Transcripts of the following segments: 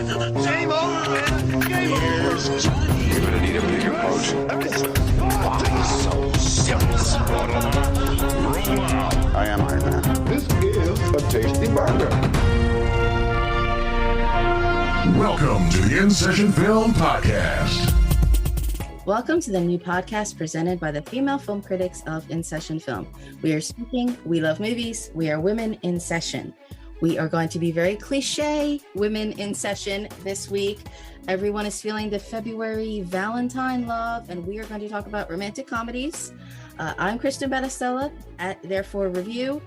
Game over, man. Game over. You're gonna need a bigger boat. So serious. I am Iron Man. This is a tasty burger. Welcome to the InSession Film Podcast. Welcome to the new podcast presented by the female film critics of InSession Film. We are speaking, we love movies, we are women in session. We are going to be very cliche women in session this week. Everyone is feeling the February Valentine love, and we are going to talk about romantic comedies. I'm Kristin Battestella at Therefore Review.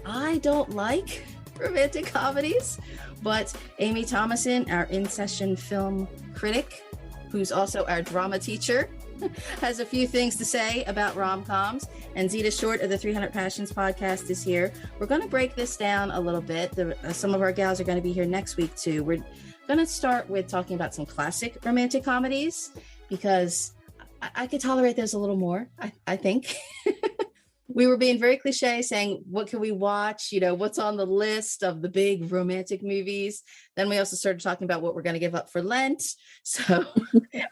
I don't like romantic comedies, but Amy Thomason, our in-session film critic, who's also our drama teacher, has a few things to say about rom-coms. And Zita Short of the 300 Passions podcast is here. We're going to break this down a little bit. Some of our gals are going to be here next week too. We're going to start with talking about some classic romantic comedies because I could tolerate those a little more, I think. We were being very cliche saying, what can we watch? You know, what's on the list of the big romantic movies? Then we also started talking about what we're going to give up for Lent. So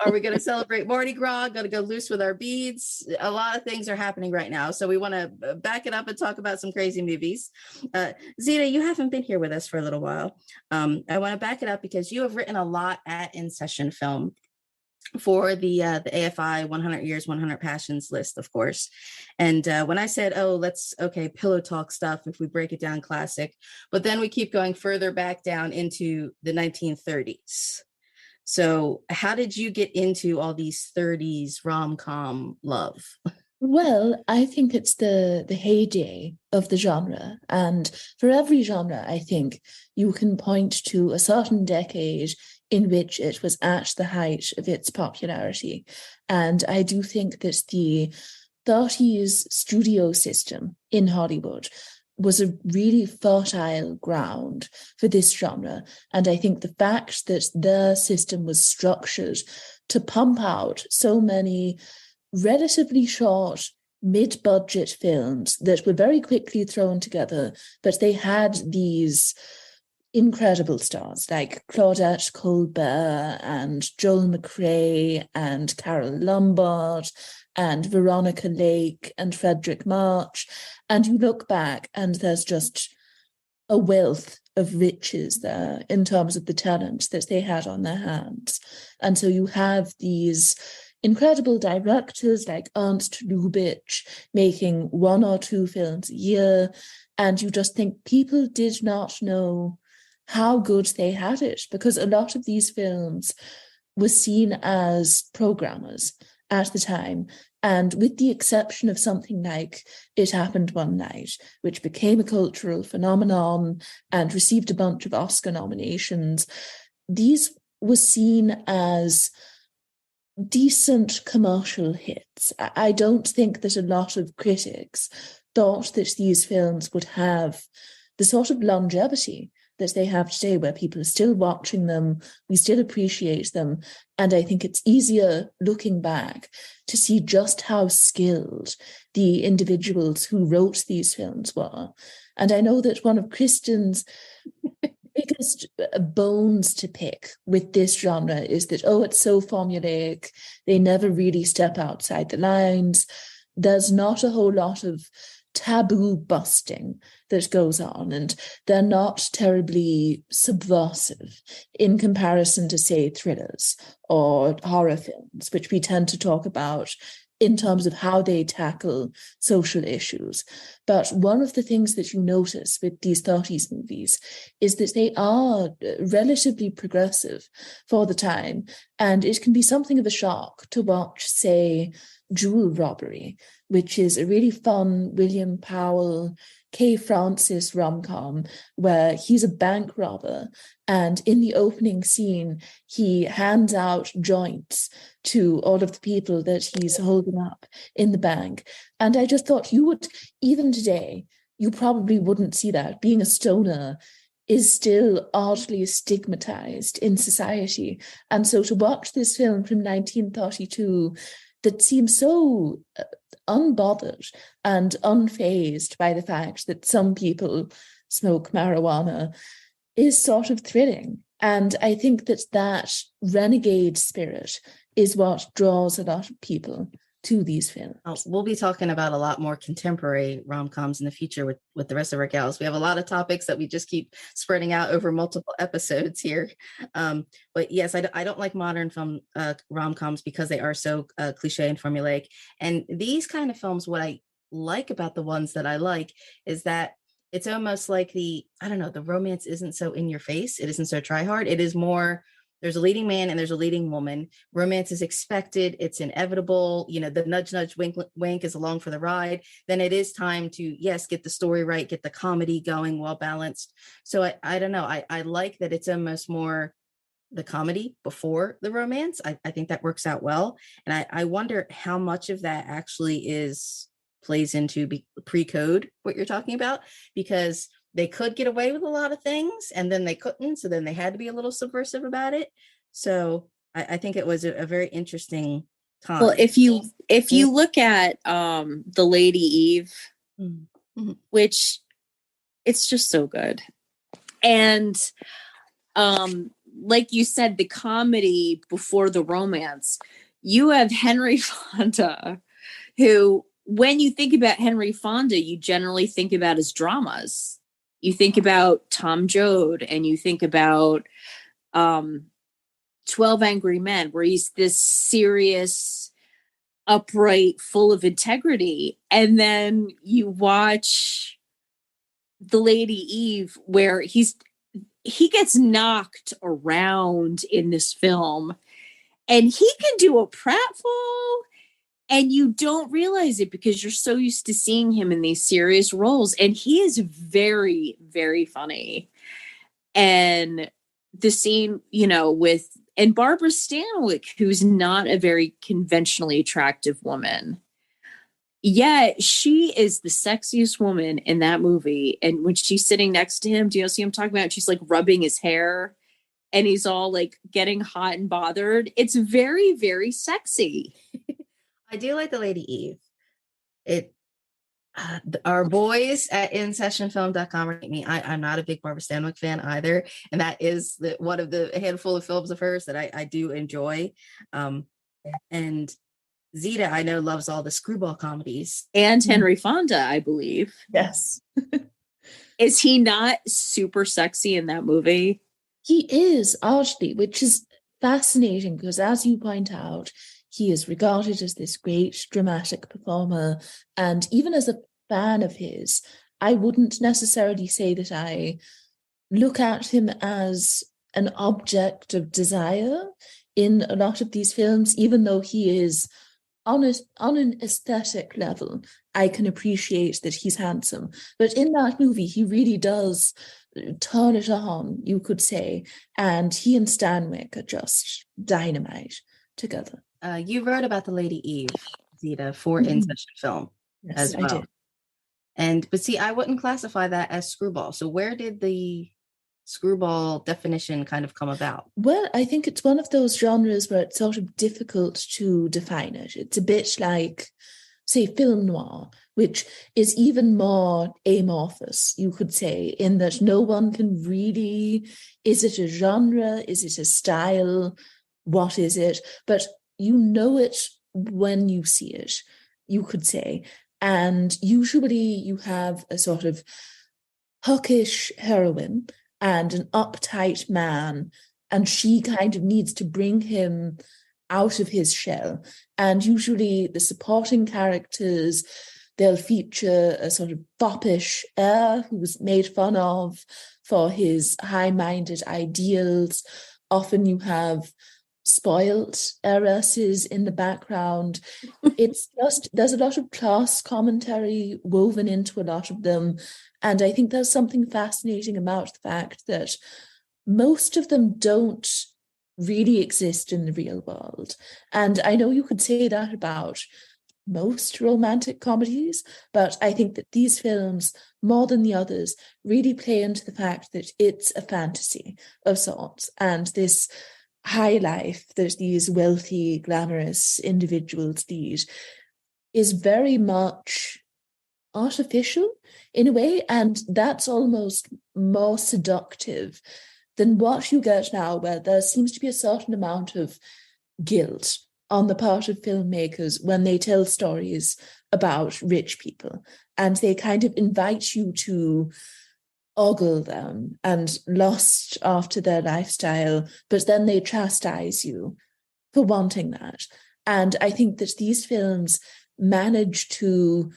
are we going to celebrate Mardi Gras? Going to go loose with our beads? A lot of things are happening right now. So we want to back it up and talk about some crazy movies. Zita, you haven't been here with us for a little while. I want to back it up because you have written a lot at InSession Film for the AFI 100 Years, 100 Passions list, of course. And when I said, pillow talk stuff, if we break it down classic, but then we keep going further back down into the 1930s. So how did you get into all these 30s rom-com love? Well, I think it's the heyday of the genre. And for every genre, I think you can point to a certain decade in which it was at the height of its popularity. And I do think that the 30s studio system in Hollywood was a really fertile ground for this genre. And I think the fact that their system was structured to pump out so many relatively short, mid-budget films that were very quickly thrown together, but they had these incredible stars like Claudette Colbert and Joel McRae and Carol Lombard and Veronica Lake and Frederick March. And you look back and there's just a wealth of riches there in terms of the talent that they had on their hands. And so you have these incredible directors like Ernst Lubitsch making one or two films a year. And you just think people did not know how good they had it, because a lot of these films were seen as programmers at the time. And with the exception of something like It Happened One Night, which became a cultural phenomenon and received a bunch of Oscar nominations, these were seen as decent commercial hits. I don't think that a lot of critics thought that these films would have the sort of longevity that they have today, where people are still watching them, we still appreciate them. And I think it's easier looking back to see just how skilled the individuals who wrote these films were. And I know that one of Kristin's biggest bones to pick with this genre is that, it's so formulaic, they never really step outside the lines. There's not a whole lot of taboo busting that goes on, and they're not terribly subversive in comparison to, say, thrillers or horror films, which we tend to talk about in terms of how they tackle social issues. But one of the things that you notice with these 30s movies is that they are relatively progressive for the time, and it can be something of a shock to watch, say, Jewel Robbery, which is a really fun William Powell, Kay Francis rom-com where he's a bank robber, and in the opening scene he hands out joints to all of the people that he's holding up in the bank. And I just thought, you would, even today, you probably wouldn't see that. Being a stoner is still oddly stigmatized in society. And so to watch this film from 1932 that seems so unbothered and unfazed by the fact that some people smoke marijuana is sort of thrilling. And I think that renegade spirit is what draws a lot of people to these films. We'll be talking about a lot more contemporary rom-coms in the future with the rest of our gals. We have a lot of topics that we just keep spreading out over multiple episodes here. But yes, I don't like modern film rom-coms because they are so cliche and formulaic. And these kind of films, what I like about the ones that I like is that it's almost like the romance isn't so in your face. It isn't so try hard. It is more, there's a leading man and there's a leading woman. Romance is expected. It's inevitable. The nudge, nudge, wink, wink is along for the ride. Then it is time to, yes, get the story right, get the comedy going, well balanced. So I don't know. I like that it's almost more the comedy before the romance. I think that works out well. And I wonder how much of that actually plays into pre-code, what you're talking about, because they could get away with a lot of things and then they couldn't. So then they had to be a little subversive about it. So I think it was a very interesting time. Well, if you look at the Lady Eve, mm-hmm. which it's just so good. And like you said, the comedy before the romance, you have Henry Fonda, who, when you think about Henry Fonda, you generally think about his dramas. You think about Tom Joad and you think about 12 Angry Men, where he's this serious, upright, full of integrity. And then you watch The Lady Eve, where he gets knocked around in this film and he can do a pratfall. And you don't realize it because you're so used to seeing him in these serious roles. And he is very, very funny. And the scene, and Barbara Stanwyck, who's not a very conventionally attractive woman, yet she is the sexiest woman in that movie. And when she's sitting next to him, do you see him talking about? She's like rubbing his hair and he's all like getting hot and bothered. It's very, very sexy. I do like The Lady Eve. Our boys at InSessionFilm.com rate me. I'm not a big Barbara Stanwyck fan either, and that is one of the handful of films of hers that I do enjoy. And Zita, I know, loves all the screwball comedies. And Henry Fonda, I believe. Yes. Is he not super sexy in that movie? He is, oddly, which is fascinating because, as you point out, he is regarded as this great dramatic performer. And even as a fan of his, I wouldn't necessarily say that I look at him as an object of desire in a lot of these films, even though he is on an aesthetic level. I can appreciate that he's handsome. But in that movie, he really does turn it on, you could say. And he and Stanwyck are just dynamite together. You wrote about The Lady Eve, Zita, for InSession Film as well. I did. But see, I wouldn't classify that as screwball. So where did the screwball definition kind of come about? Well, I think it's one of those genres where it's sort of difficult to define it. It's a bit like, say, film noir, which is even more amorphous, you could say, in that no one can really, is it a genre? Is it a style? What is it? But you know it when you see it, you could say. And usually you have a sort of hawkish heroine and an uptight man, and she kind of needs to bring him out of his shell. And usually the supporting characters, they'll feature a sort of foppish heir who's made fun of for his high-minded ideals. Often you have spoiled heiresses in the background. It's just, there's a lot of class commentary woven into a lot of them. And I think there's something fascinating about the fact that most of them don't really exist in the real world. And I know you could say that about most romantic comedies, but I think that these films, more than the others, really play into the fact that it's a fantasy of sorts. And this high life that these wealthy, glamorous individuals lead is very much artificial in a way, and that's almost more seductive than what you get now, where there seems to be a certain amount of guilt on the part of filmmakers when they tell stories about rich people, and they kind of invite you to ogle them and lust after their lifestyle, but then they chastise you for wanting that. And I think that these films manage to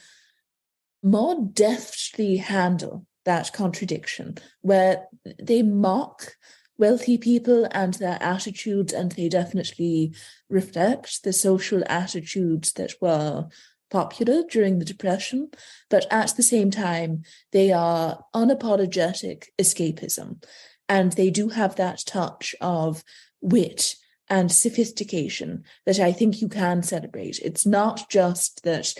more deftly handle that contradiction, where they mock wealthy people and their attitudes, and they definitely reflect the social attitudes that were popular during the Depression, but at the same time, they are unapologetic escapism, and they do have that touch of wit and sophistication that I think you can celebrate. It's not just that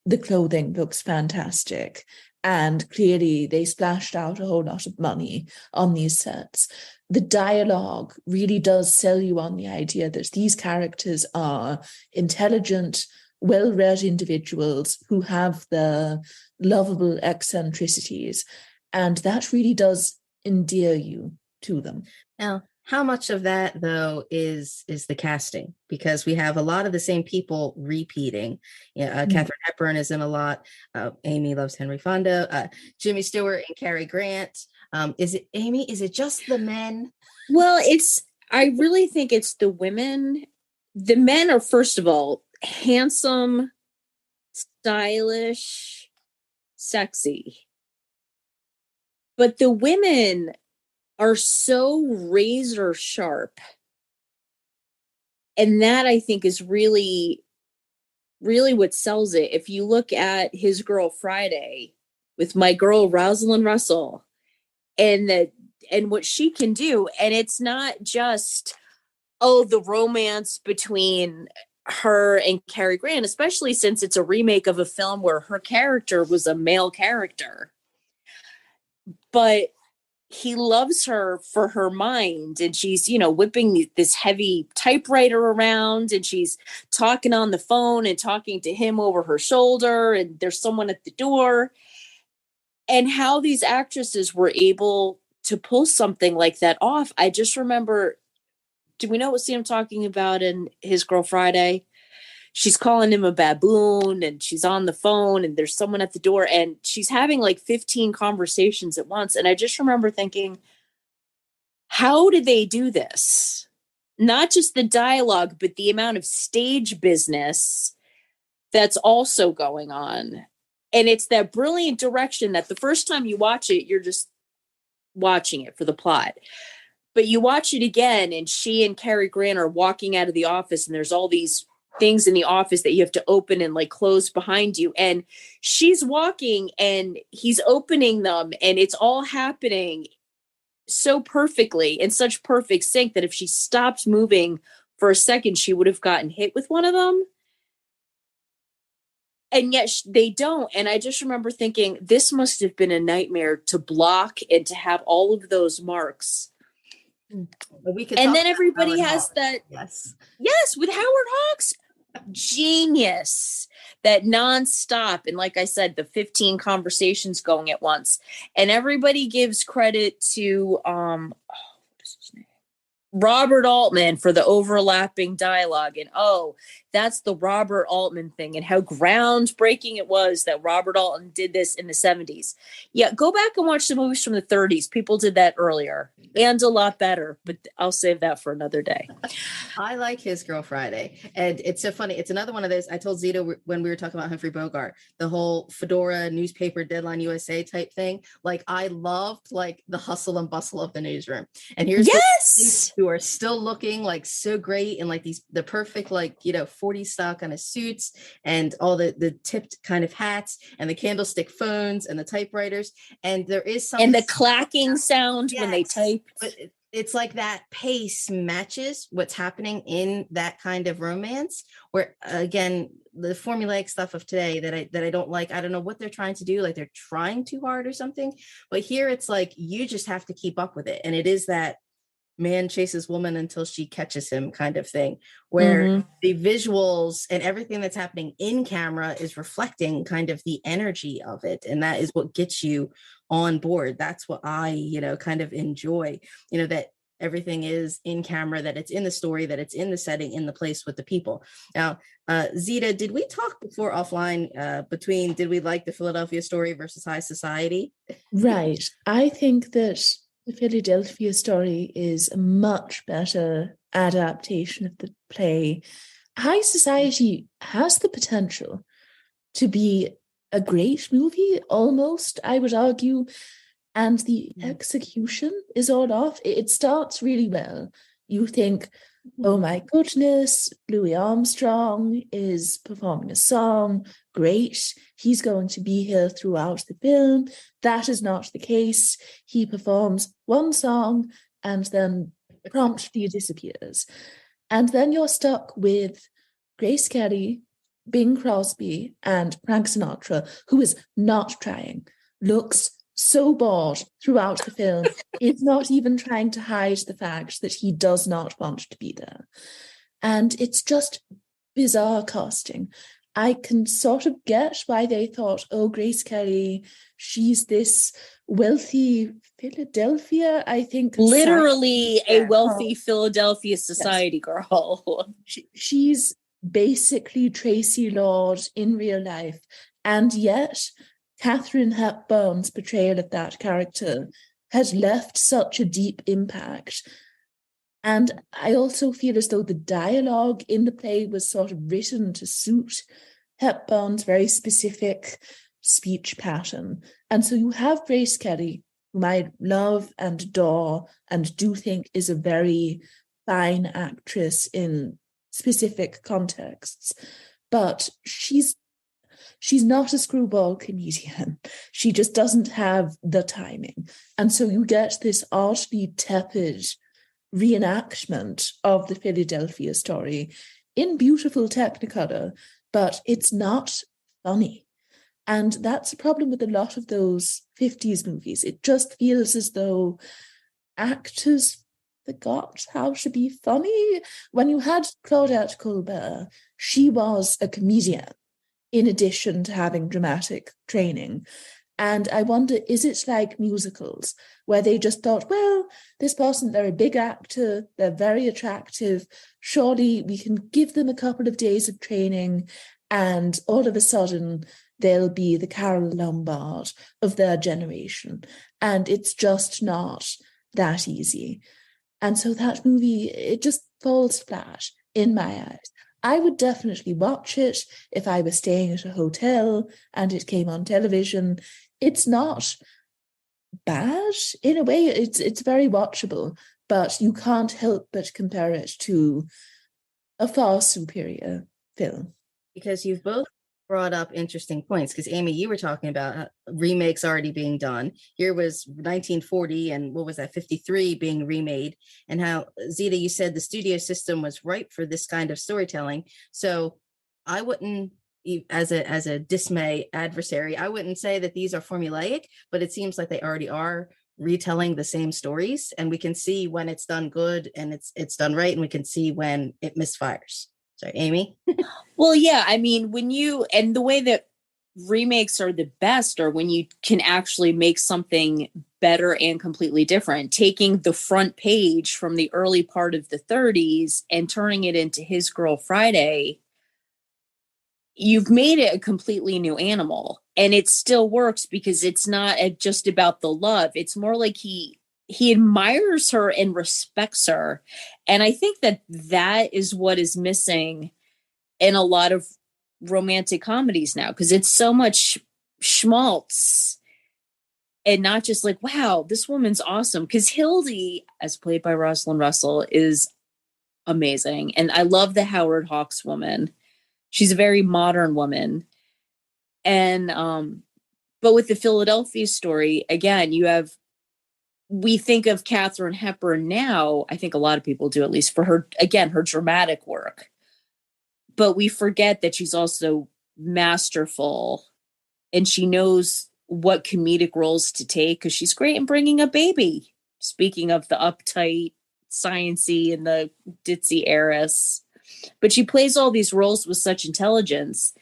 the clothing looks fantastic and clearly they splashed out a whole lot of money on these sets. The dialogue really does sell you on the idea that these characters are intelligent, well-read individuals who have the lovable eccentricities, and that really does endear you to them. Now, how much of that, though, is the casting? Because we have a lot of the same people repeating. Katharine Hepburn is in a lot. Amy loves Henry Fonda. Jimmy Stewart and Cary Grant. Is it Amy? Is it just the men? Well, I really think it's the women. The men are, first of all, handsome, stylish, sexy. But the women are so razor sharp. And that, I think, is really, really what sells it. If you look at His Girl Friday with my girl Rosalind Russell and what she can do, and it's not just, the romance between her and Cary Grant, especially since it's a remake of a film where her character was a male character. But he loves her for her mind, and she's, whipping this heavy typewriter around, and she's talking on the phone and talking to him over her shoulder, and there's someone at the door. And how these actresses were able to pull something like that off. I just remember, do we know what scene I'm talking about in His Girl Friday? She's calling him a baboon, and she's on the phone, and there's someone at the door, and she's having like 15 conversations at once. And I just remember thinking, how did they do this? Not just the dialogue, but the amount of stage business that's also going on. And it's that brilliant direction that the first time you watch it, you're just watching it for the plot. But you watch it again, and she and Cary Grant are walking out of the office, and there's all these things in the office that you have to open and like close behind you, and she's walking and he's opening them, and it's all happening so perfectly in such perfect sync that if she stopped moving for a second, she would have gotten hit with one of them. And yet they don't. And I just remember thinking, this must have been a nightmare to block and to have all of those marks. And then everybody has Hawks. that. Yes, with Howard Hawks. Genius. That nonstop. And like I said, the 15 conversations going at once. And everybody gives credit to what is his name? Robert Altman for the overlapping dialogue. And that's the Robert Altman thing, and how groundbreaking it was that Robert Altman did this in the 70s. Yeah, go back and watch the movies from the 30s. People did that earlier and a lot better, but I'll save that for another day. I like His Girl Friday. And it's so funny. It's another one of those. I told Zita when we were talking about Humphrey Bogart, the whole fedora newspaper Deadline USA type thing. Like, I loved like the hustle and bustle of the newsroom. And here's who are still looking like so great in like the perfect, like, 40 style kind of suits, and all the tipped kind of hats, and the candlestick phones, and the typewriters. And there is something, and the clacking sound when they type. But it's like that pace matches what's happening in that kind of romance, where again, the formulaic stuff of today that I don't like. I don't know what they're trying to do. Like, they're trying too hard or something. But here it's like, you just have to keep up with it. And it is that man chases woman until she catches him kind of thing, where the visuals and everything that's happening in camera is reflecting kind of the energy of it. And that is what gets you on board. That's what I, kind of enjoy, that everything is in camera, that it's in the story, that it's in the setting, in the place with the people. Now, Zita, did we talk before offline between did we like the Philadelphia Story versus High Society? Right. I think that the Philadelphia Story is a much better adaptation of the play. High Society has the potential to be a great movie, almost, I would argue. And the execution is all off. It starts really well. You think, oh my goodness, Louis Armstrong is performing a song. Great. He's going to be here throughout the film. That is not the case. He performs one song and then promptly disappears. And then you're stuck with Grace Kelly, Bing Crosby, and Frank Sinatra, who is not trying, looks so bored throughout the film, is not even trying to hide the fact that he does not want to be there. And it's just bizarre casting. I can sort of get why they thought, oh, Grace Kelly, she's this wealthy Philadelphia, I think. Literally a wealthy Philadelphia society girl. She's basically Tracy Lord in real life. And yet Katharine Hepburn's portrayal of that character has left such a deep impact. And I also feel as though the dialogue in the play was sort of written to suit Hepburn's very specific speech pattern. And so you have Grace Kelly, whom I love and adore and do think is a very fine actress in specific contexts. But she's not a screwball comedian. She just doesn't have the timing. And so you get this oddly tepid reenactment of the Philadelphia Story in beautiful Technicolor, but it's not funny. And that's a problem with a lot of those 50s movies. It just feels as though actors forgot how to be funny. When you had Claudette Colbert, she was a comedian in addition to having dramatic training. And I wonder, is it like musicals where they just thought, well, this person, they're a big actor, they're very attractive, surely we can give them a couple of days of training and all of a sudden they'll be the Carole Lombard of their generation. And it's just not that easy. And so that movie, it just falls flat in my eyes. I would definitely watch it if I was staying at a hotel and it came on television. It's not bad in a way. It's very watchable, but you can't help but compare it to a far superior film. Because you've both brought up interesting points, because Amy, you were talking about remakes already being done. Here was 1940 and what was that, 53 being remade, and how, Zita, you said the studio system was ripe for this kind of storytelling. So I wouldn't, as a dismay adversary, I wouldn't say that these are formulaic, but it seems like they already are retelling the same stories, and we can see when it's done good and it's done right, and we can see when it misfires. Sorry, Amy. Well, yeah, I mean, and the way that remakes are the best are when you can actually make something better and completely different, taking the front page from the early part of the 30s and turning it into His Girl Friday. You've made it a completely new animal, and it still works because it's not just about the love. It's more like he admires her and respects her. And I think that is what is missing in a lot of romantic comedies now, because it's so much schmaltz and not just like, wow, this woman's awesome. Because Hildy, as played by Rosalind Russell, is amazing. And I love the Howard Hawks woman. She's a very modern woman. And but with the Philadelphia Story, again, we think of Katharine Hepburn now, I think a lot of people do, at least for her, again, her dramatic work. But we forget that she's also masterful and she knows what comedic roles to take because she's great in bringing a baby. Speaking of the uptight science-y and the ditzy heiress. But she plays all these roles with such intelligence.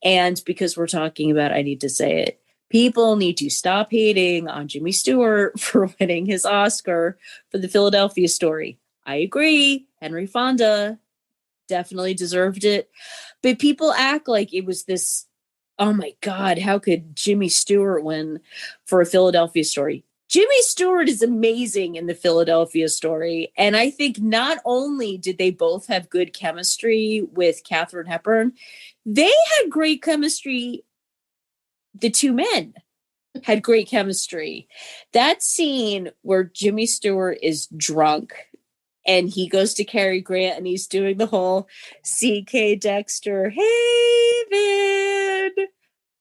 And because we're talking about, I need to say it, people need to stop hating on Jimmy Stewart for winning his Oscar for the Philadelphia Story. I agree. Henry Fonda definitely deserved it. But people act like it was this, oh my God, how could Jimmy Stewart win for a Philadelphia Story? Jimmy Stewart is amazing in the Philadelphia Story. And I think not only did they both have good chemistry with Katharine Hepburn, they had great chemistry. The two men had great chemistry. That scene where Jimmy Stewart is drunk and he goes to Cary Grant and he's doing the whole C.K. Dexter, hey, man.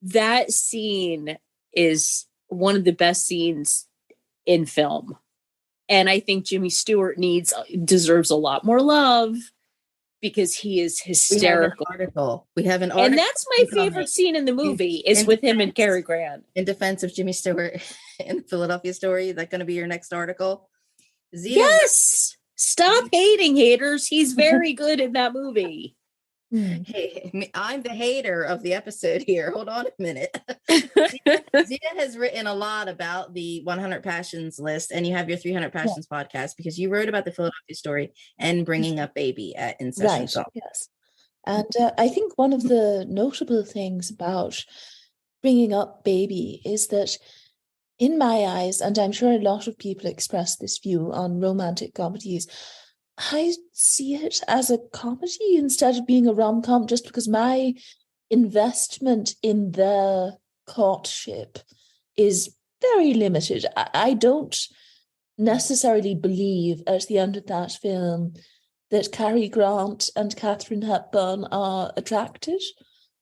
That scene is one of the best scenes in film. And I think Jimmy Stewart deserves a lot more love because he is hysterical. We have an article. And that's my favorite scene in the movie is with him and Cary Grant. In defense of Jimmy Stewart in the Philadelphia Story, is that going to be your next article? Zita, yes! Stop hating, haters. He's very good in that movie. Hey, I'm the hater of the episode here. Hold on a minute. Zita has written a lot about the 100 Passions list, and you have your 300 Passions podcast because you wrote about the Philadelphia Story and bringing up Baby at InSession. Right, yes. And I think one of the notable things about bringing up Baby is that in my eyes, and I'm sure a lot of people express this view on romantic comedies, I see it as a comedy instead of being a rom-com, just because my investment in their courtship is very limited. I don't necessarily believe at the end of that film that Cary Grant and Katharine Hepburn are attracted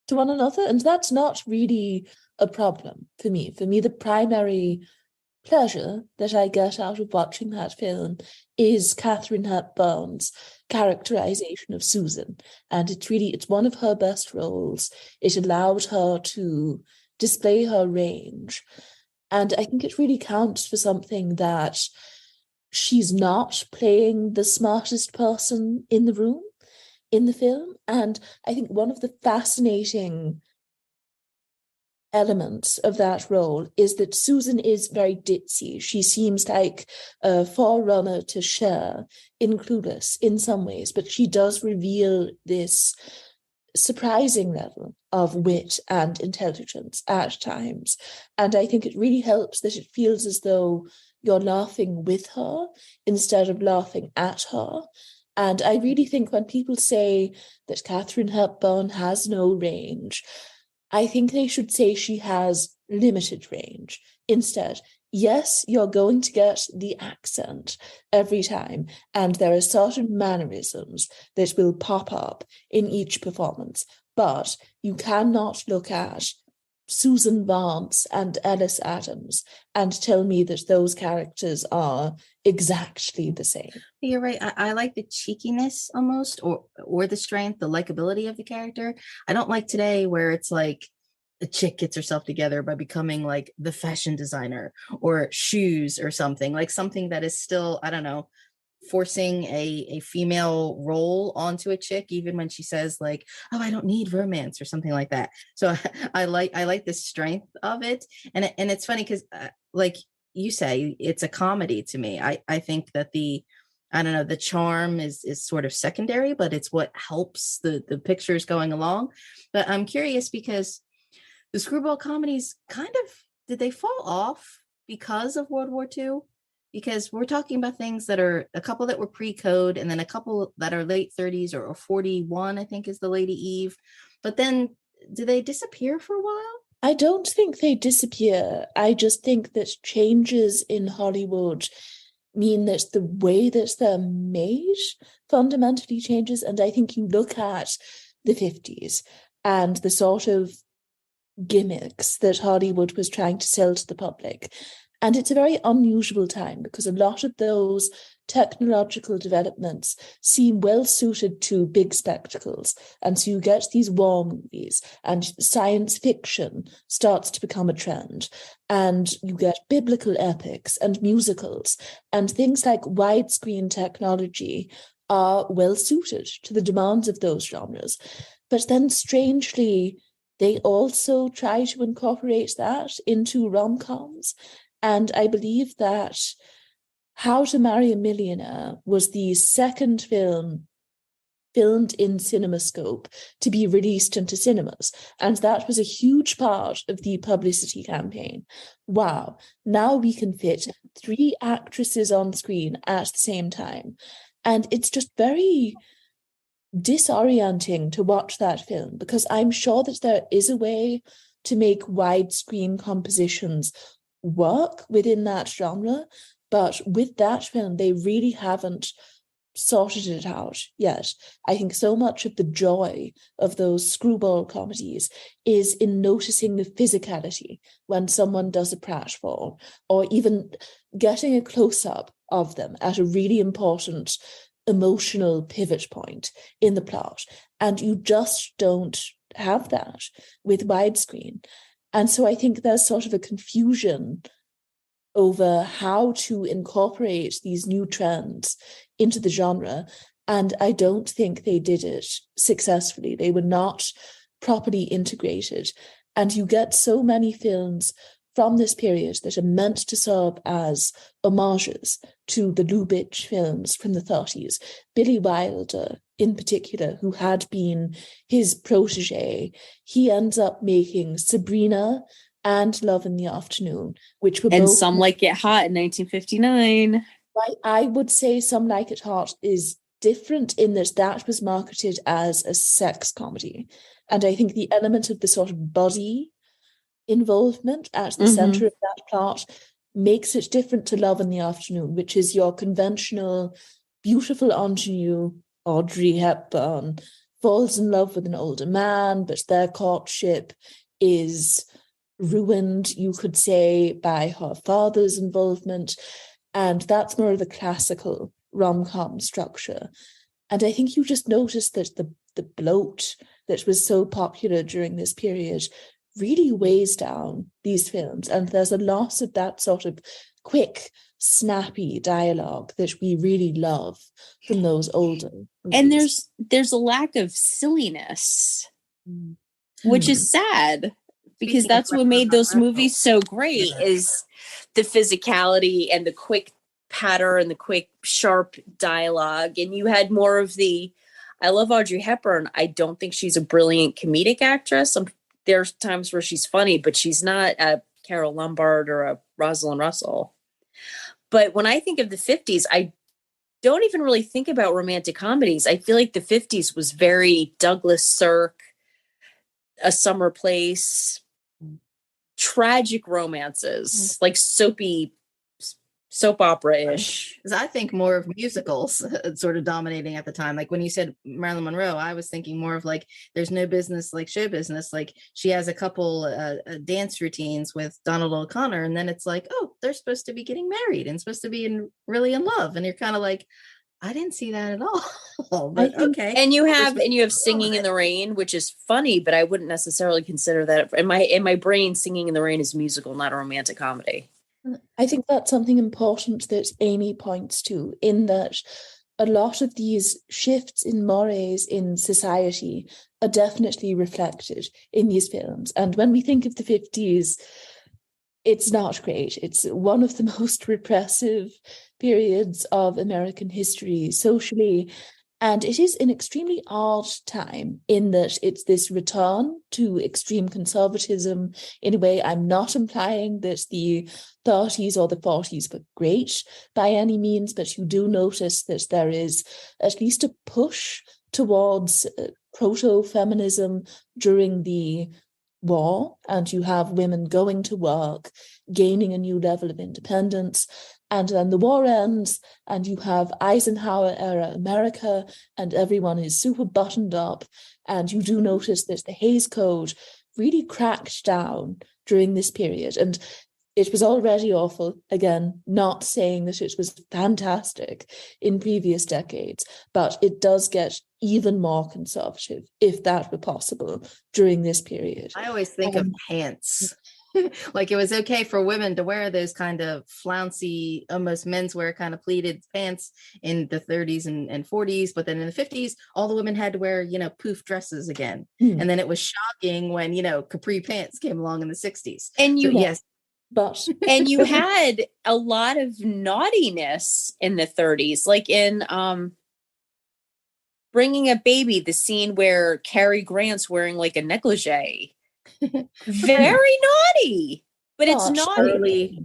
to one another, and that's not really a problem for me. For me, the primary pleasure that I get out of watching that film is Katharine Hepburn's characterization of Susan. And it's one of her best roles. It allowed her to display her range. And I think it really counts for something that she's not playing the smartest person in the room in the film. And I think one of the fascinating elements of that role is that Susan is very ditzy. She seems like a forerunner to Cher in Clueless in some ways, but she does reveal this surprising level of wit and intelligence at times. And I think it really helps that it feels as though you're laughing with her instead of laughing at her. And I really think when people say that Katharine Hepburn has no range, I think they should say she has limited range instead. Yes, you're going to get the accent every time, and there are certain mannerisms that will pop up in each performance, but you cannot look at Susan Vance and Ellis Adams and tell me that those characters are exactly the same. You're right. I like the cheekiness almost, or the strength, the likability of the character. I don't like today where it's like a chick gets herself together by becoming like the fashion designer or shoes or something, like something that is still, I don't know, forcing a female role onto a chick, even when she says like, oh, I don't need romance or something like that. So I like the strength of it. And it's funny because like you say, it's a comedy to me. I think that the charm is sort of secondary, but it's what helps the pictures going along. But I'm curious because the screwball comedies did they fall off because of World War II? Because we're talking about things that are a couple that were pre-code and then a couple that are late 30s or 41, I think is the Lady Eve. But then do they disappear for a while? I don't think they disappear. I just think that changes in Hollywood mean that the way that they're made fundamentally changes. And I think you look at the 50s and the sort of gimmicks that Hollywood was trying to sell to the public. And it's a very unusual time because a lot of those technological developments seem well suited to big spectacles. And so you get these war movies, and science fiction starts to become a trend. And you get biblical epics and musicals, and things like widescreen technology are well suited to the demands of those genres. But then strangely, they also try to incorporate that into rom-coms. And I believe that How to Marry a Millionaire was the second film filmed in CinemaScope to be released into cinemas. And that was a huge part of the publicity campaign. Wow, now we can fit 3 actresses on screen at the same time. And it's just very disorienting to watch that film, because I'm sure that there is a way to make widescreen compositions work within that genre, but with that film they really haven't sorted it out yet. I think so much of the joy of those screwball comedies is in noticing the physicality when someone does a pratfall, or even getting a close-up of them at a really important emotional pivot point in the plot. And you just don't have that with widescreen. And so I think there's sort of a confusion over how to incorporate these new trends into the genre. And I don't think they did it successfully. They were not properly integrated. And you get so many films from this period that are meant to serve as homages to the Lubitsch films from the 30s. Billy Wilder, in particular, who had been his protege, he ends up making Sabrina and Love in the Afternoon, which were and both... Some Like It Hot in 1959. I would say Some Like It Hot is different in that that was marketed as a sex comedy. And I think the element of the sort of body involvement at the center of that plot makes it different to Love in the Afternoon, which is your conventional beautiful ingenue Audrey Hepburn falls in love with an older man, but their courtship is ruined, you could say, by her father's involvement. And that's more of the classical rom-com structure. And I think you just noticed that the bloat that was so popular during this period really weighs down these films. And there's a loss of that sort of quick, snappy dialogue that we really love from those older movies. And there's a lack of silliness, which is sad, because that's what made those movies so great, is the physicality and the quick patter and the quick, sharp dialogue. And you had more of I love Audrey Hepburn. I don't think she's a brilliant comedic actress. There's times where she's funny, but she's not a Carol Lombard or a Rosalind Russell. But when I think of the 50s, I don't even really think about romantic comedies. I feel like the 50s was very Douglas Sirk, A Summer Place, tragic romances, like soap opera-ish. Because I think more of musicals sort of dominating at the time. Like when you said Marilyn Monroe, I was thinking more of like, there's no business like show business. Like she has a couple dance routines with Donald O'Connor, and then it's like, oh, they're supposed to be getting married and supposed to be really in love. And you're kind of like, I didn't see that at all. But okay. And you have Singing in the Rain, which is funny, but I wouldn't necessarily consider that in my brain, Singing in the Rain is musical, not a romantic comedy. I think that's something important that Amy points to, in that a lot of these shifts in mores in society are definitely reflected in these films. And when we think of the 50s, it's not great. It's one of the most repressive periods of American history socially. And it is an extremely odd time in that it's this return to extreme conservatism. In a way, I'm not implying that the 30s or the 40s were great by any means, but you do notice that there is at least a push towards proto-feminism during the war, and you have women going to work, gaining a new level of independence. And then the war ends, and you have Eisenhower-era America, and everyone is super buttoned up. And you do notice that the Hays Code really cracked down during this period. And It was already awful. Again, not saying that it was fantastic in previous decades, but it does get even more conservative, if that were possible, during this period. I always think of pants. Like it was okay for women to wear those kind of flouncy, almost menswear kind of pleated pants in the 30s and 40s. But then in the 50s, all the women had to wear, poof dresses again. And then it was shocking when, capri pants came along in the 60s. And you, yes. But and you had a lot of naughtiness in the 30s, like in Bringing a Baby, the scene where Cary Grant's wearing like a negligee. Very naughty, but it's not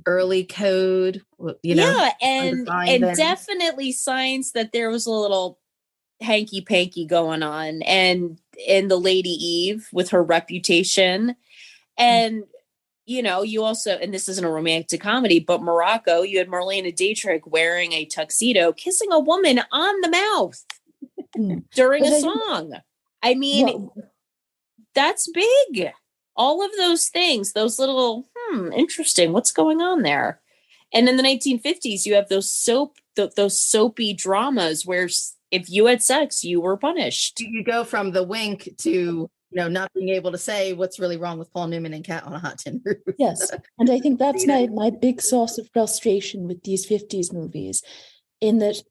early code, Yeah, and definitely signs that there was a little hanky panky going on, and the Lady Eve with her reputation, and you also, and this isn't a romantic comedy, but Morocco, you had Marlena Dietrich wearing a tuxedo, kissing a woman on the mouth during a song. I mean, that's big. All of those things, those little, interesting, what's going on there? And in the 1950s, you have those soapy dramas where if you had sex, you were punished. You go from the wink to, not being able to say what's really wrong with Paul Newman and Cat on a Hot Tin Roof. Yes, and I think that's my big source of frustration with these 50s movies, in that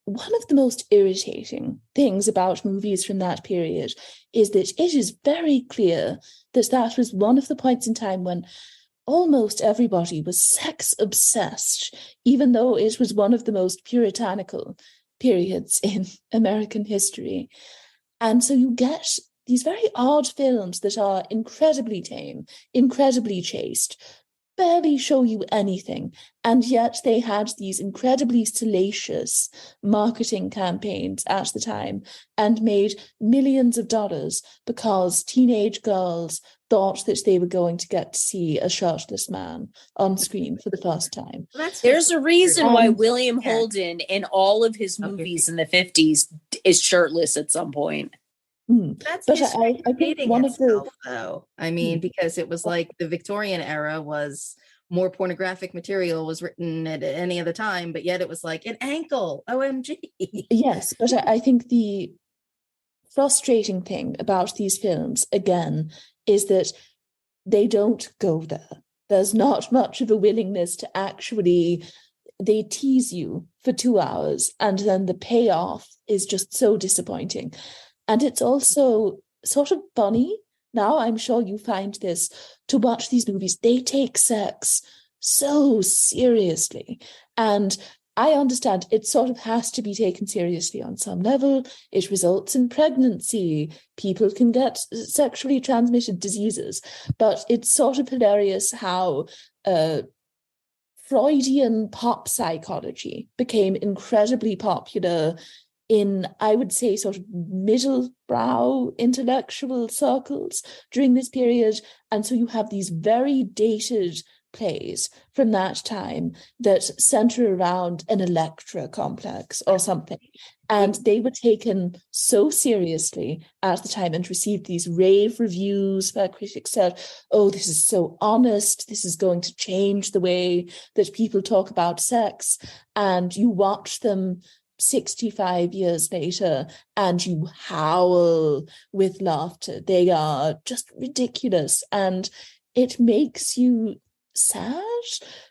one of the most irritating things about movies from that period is that it is very clear that was one of the points in time when almost everybody was sex obsessed, even though it was one of the most puritanical periods in American history. And so you get these very odd films that are incredibly tame, incredibly chaste, barely show you anything, and yet they had these incredibly salacious marketing campaigns at the time and made millions of dollars because teenage girls thought that they were going to get to see a shirtless man on screen for the first time. There's a reason why William Holden in all of his movies in the 50s is shirtless at some point. That's I think one of the though. I mean, because it was like the Victorian era was more pornographic material was written at any other time, but yet it was like an ankle, OMG. Yes, but I think the frustrating thing about these films, again, is that they don't go there. There's not much of a willingness to actually, they tease you for 2 hours and then the payoff is just so disappointing. And it's also sort of funny, now I'm sure you find this, to watch these movies. They take sex so seriously. And I understand it sort of has to be taken seriously on some level. It results in pregnancy. People can get sexually transmitted diseases. But it's sort of hilarious how Freudian pop psychology became incredibly popular in, I would say, sort of middle brow intellectual circles during this period. And so you have these very dated plays from that time that center around an Electra complex or something. And they were taken so seriously at the time and received these rave reviews where critics said, oh, this is so honest. This is going to change the way that people talk about sex. And you watch them 65 years later and you howl with laughter. They are just ridiculous. And it makes you sad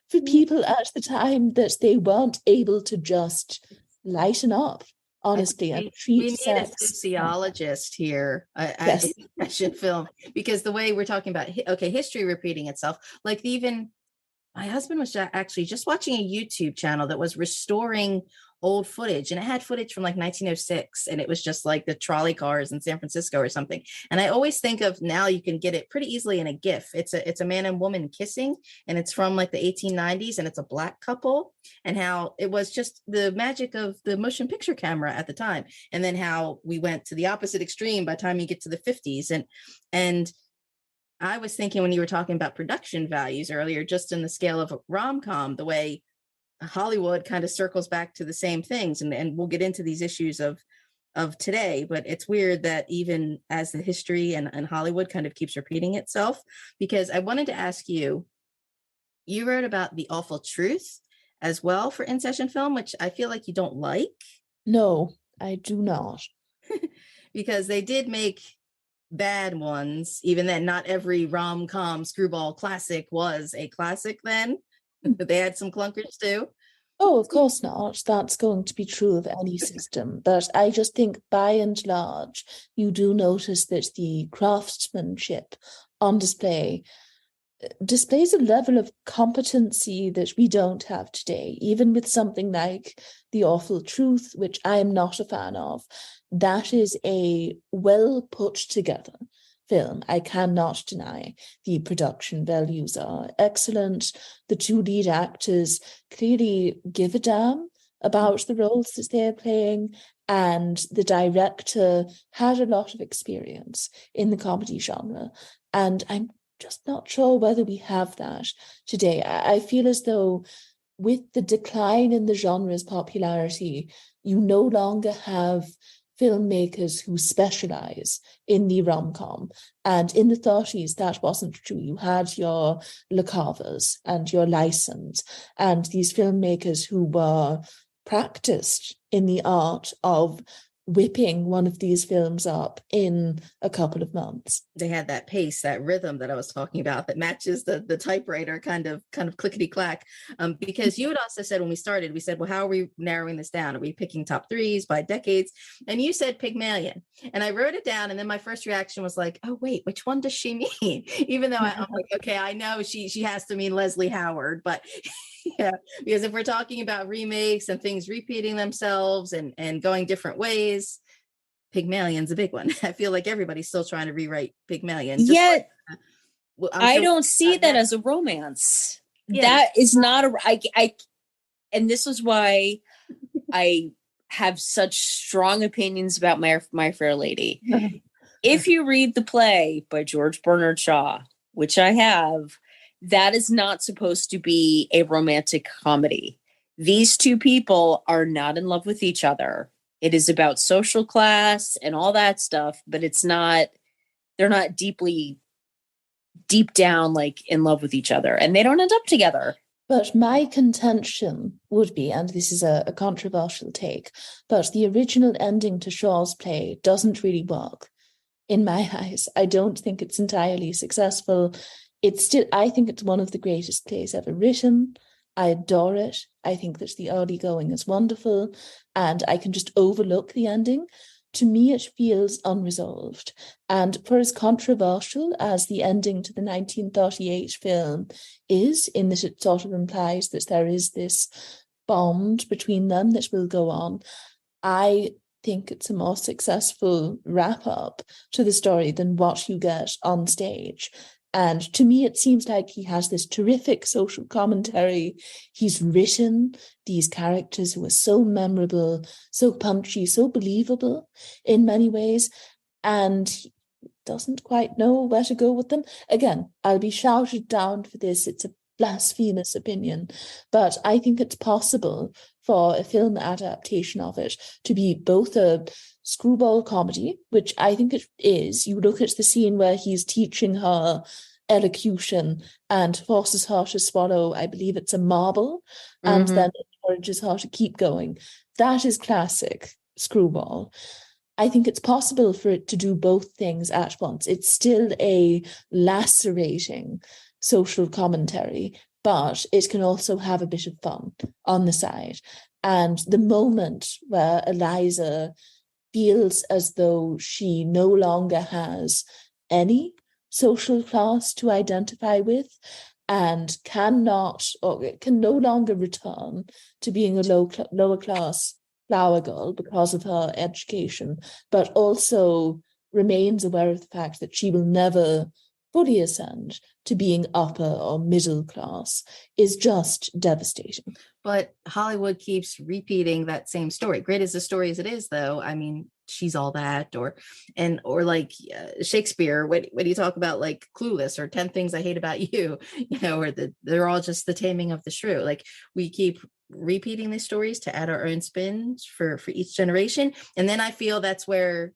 for people at the time that they weren't able to just lighten up, honestly, and treat we need a sociologist here at Session Film, because the way we're talking about history repeating itself, like even my husband was actually just watching a YouTube channel that was restoring old footage, and it had footage from like 1906, and it was just like the trolley cars in San Francisco or something. And I always think of, now you can get it pretty easily in a GIF. It's a man and woman kissing, and it's from like the 1890s, and it's a Black couple, and how it was just the magic of the motion picture camera at the time, and then how we went to the opposite extreme by the time you get to the 50s. And I was thinking, when you were talking about production values earlier, just in the scale of a rom-com, the way Hollywood kind of circles back to the same things, and we'll get into these issues of today, but it's weird that even as the history and Hollywood kind of keeps repeating itself, because I wanted to ask you, you wrote about The Awful Truth as well for In-Session Film, which I feel like you don't like. No, I do not. Because they did make bad ones, even then not every rom-com screwball classic was a classic then. They had some clunkers too. Oh, of course not. That's going to be true of any system. But I just think by and large, you do notice that the craftsmanship on display displays a level of competency that we don't have today, even with something like The Awful Truth, which I am not a fan of. That is a well put together film. I cannot deny the production values are excellent. The two lead actors clearly give a damn about the roles that they're playing, and the director had a lot of experience in the comedy genre. And I'm just not sure whether we have that today. I feel as though with the decline in the genre's popularity, you no longer have filmmakers who specialize in the rom-com. And in the 30s, that wasn't true. You had your Le Carvers and your Lysons and these filmmakers who were practiced in the art of whipping one of these films up in a couple of months. They had that pace, that rhythm that I was talking about that matches the typewriter kind of clickety clack. Because you had also said when we started, we said, well, how are we narrowing this down? Are we picking top threes by decades? And you said Pygmalion. And I wrote it down. And then my first reaction was like, oh, wait, which one does she mean? Even though I'm like, okay, I know she has to mean Leslie Howard, but yeah, because if we're talking about remakes and things repeating themselves and going different ways, Pygmalion's a big one. I feel like everybody's still trying to rewrite Pygmalion. Yet, I sure don't see that as a romance. Yeah. That is not a. And this is why I have such strong opinions about My Fair Lady. If you read the play by George Bernard Shaw, which I have, that is not supposed to be a romantic comedy. These two people are not in love with each other. It is about social class and all that stuff, but they're not deep down, like in love with each other, and they don't end up together. But my contention would be, and this is a controversial take, but the original ending to Shaw's play doesn't really work in my eyes. I don't think it's entirely successful. I think it's one of the greatest plays ever written. I adore it. I think that the early going is wonderful, and I can just overlook the ending. To me, it feels unresolved. And for as controversial as the ending to the 1938 film is, in that it sort of implies that there is this bond between them that will go on, I think it's a more successful wrap-up to the story than what you get on stage. And to me, it seems like he has this terrific social commentary. He's written these characters who are so memorable, so punchy, so believable in many ways, and he doesn't quite know where to go with them. Again, I'll be shouted down for this. It's a blasphemous opinion, but I think it's possible for a film adaptation of it to be both a screwball comedy, which I think it is. You look at the scene where he's teaching her elocution and forces her to swallow, I believe it's a marble, and then encourages her to keep going. That is classic screwball. I think it's possible for it to do both things at once. It's still a lacerating social commentary, but it can also have a bit of fun on the side. And the moment where Eliza feels as though she no longer has any social class to identify with and cannot or can no longer return to being a lower class flower girl because of her education, but also remains aware of the fact that she will never fully ascend to being upper or middle class, is just devastating. But Hollywood keeps repeating that same story. Great as the story as it is, though, I mean, she's all that, or like Shakespeare, when you talk about like Clueless or 10 Things I Hate About You, or they're all just the taming of the shrew. Like, we keep repeating these stories to add our own spins for each generation. And then I feel that's where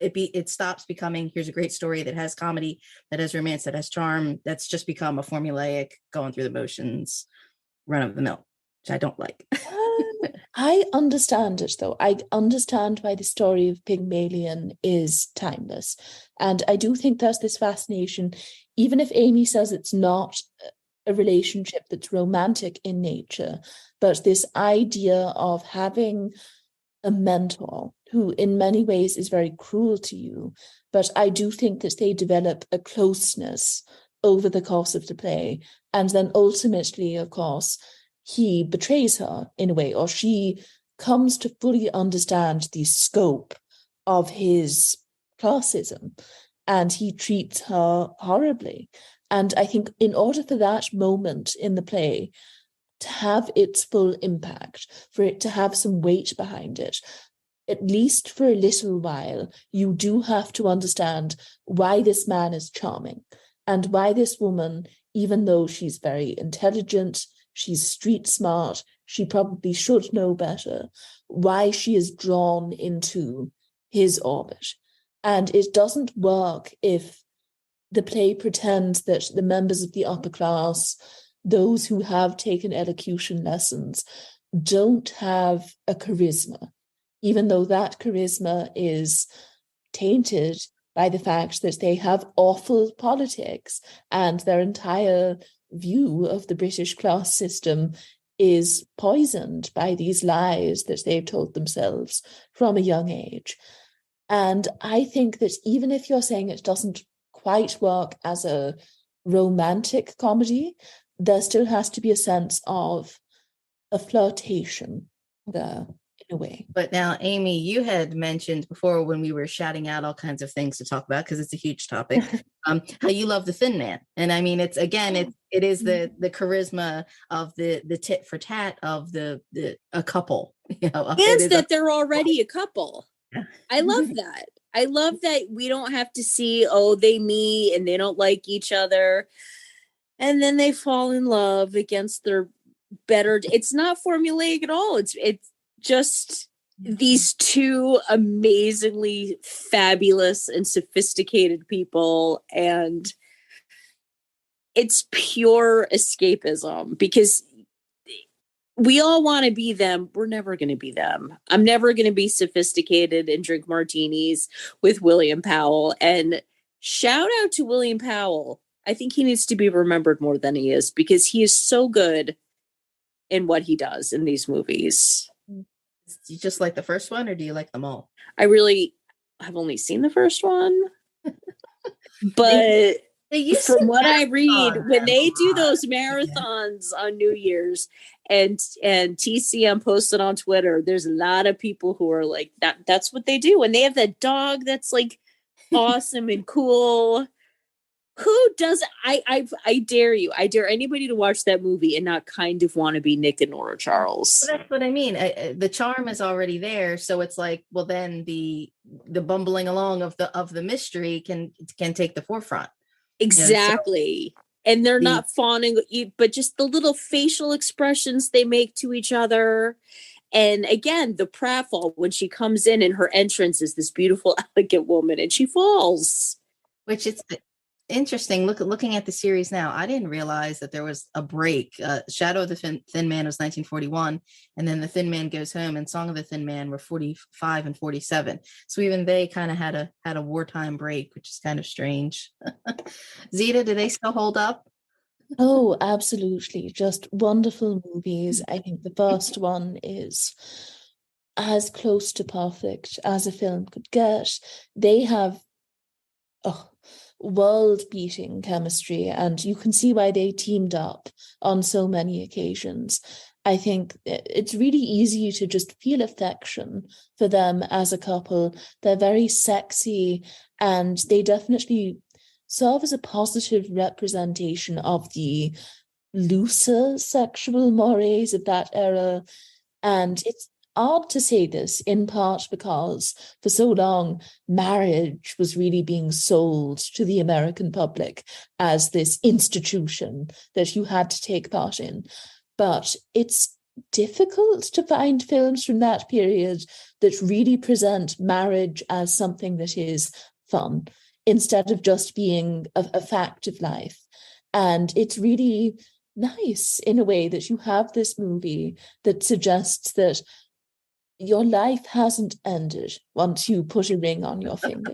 it stops becoming, here's a great story that has comedy, that has romance, that has charm. That's just become a formulaic, going through the motions, run of the mill, which I don't like. I understand it, though. I understand why the story of Pygmalion is timeless. And I do think there's this fascination, even if Amy says it's not a relationship that's romantic in nature, but this idea of having a mentor who in many ways is very cruel to you. But I do think that they develop a closeness over the course of the play. And then ultimately, of course, he betrays her in a way, or she comes to fully understand the scope of his classism, and he treats her horribly. And I think in order for that moment in the play to have its full impact, for it to have some weight behind it, at least for a little while, you do have to understand why this man is charming and why this woman, even though she's very intelligent, she's street smart, she probably should know better, why she is drawn into his orbit. And it doesn't work if the play pretends that the members of the upper class, those who have taken elocution lessons, don't have a charisma, even though that charisma is tainted by the fact that they have awful politics and their entire view of the British class system is poisoned by these lies that they've told themselves from a young age. And I think that even if you're saying it doesn't quite work as a romantic comedy, there still has to be a sense of a flirtation there in a way. But now, Amy, you had mentioned before when we were shouting out all kinds of things to talk about, because it's a huge topic, how you love the Thin Man. And I mean, it's again, it is the charisma of the tit for tat of the a couple, you know, and that they're already a couple. I love that. I love that we don't have to see, oh, they meet and they don't like each other, and then they fall in love against their better. It's not formulaic at all. It's just these two amazingly fabulous and sophisticated people, and it's pure escapism because we all want to be them. We're never going to be them. I'm never going to be sophisticated and drink martinis with William Powell. And shout out to William Powell. I think he needs to be remembered more than he is because he is so good in what he does in these movies. Do you just like the first one, or do you like them all? I really have only seen the first one, but from what I read, when they do those marathons on New Year's and TCM posted on Twitter, there's a lot of people who are like that's what they do. And they have that dog that's like awesome and cool. Who does I dare you. I dare anybody to watch that movie and not kind of want to be Nick and Nora Charles. Well, that's what I mean. The charm is already there, so it's like, well, then the bumbling along of the mystery can take the forefront. Exactly. You know, and they're not fawning, but just the little facial expressions they make to each other. And again, the pratfall when she comes in and her entrance is this beautiful, elegant woman and she falls. Which it's interesting. Looking at the series now, I didn't realize that there was a break. Shadow of the Thin Man was 1941, and then The Thin Man Goes Home and Song of the Thin Man were 45 and 47. So even they kind of had a wartime break, which is kind of strange. Zita, do they still hold up? Oh, absolutely. Just wonderful movies. I think the first one is as close to perfect as a film could get. They have world-beating chemistry, and you can see why they teamed up on so many occasions. I think it's really easy to just feel affection for them as a couple. They're very sexy, and they definitely serve as a positive representation of the looser sexual mores of that era. And it's odd to say this, in part because for so long, marriage was really being sold to the American public as this institution that you had to take part in. But it's difficult to find films from that period that really present marriage as something that is fun instead of just being a fact of life. And it's really nice in a way that you have this movie that suggests that your life hasn't ended once you put a ring on your finger,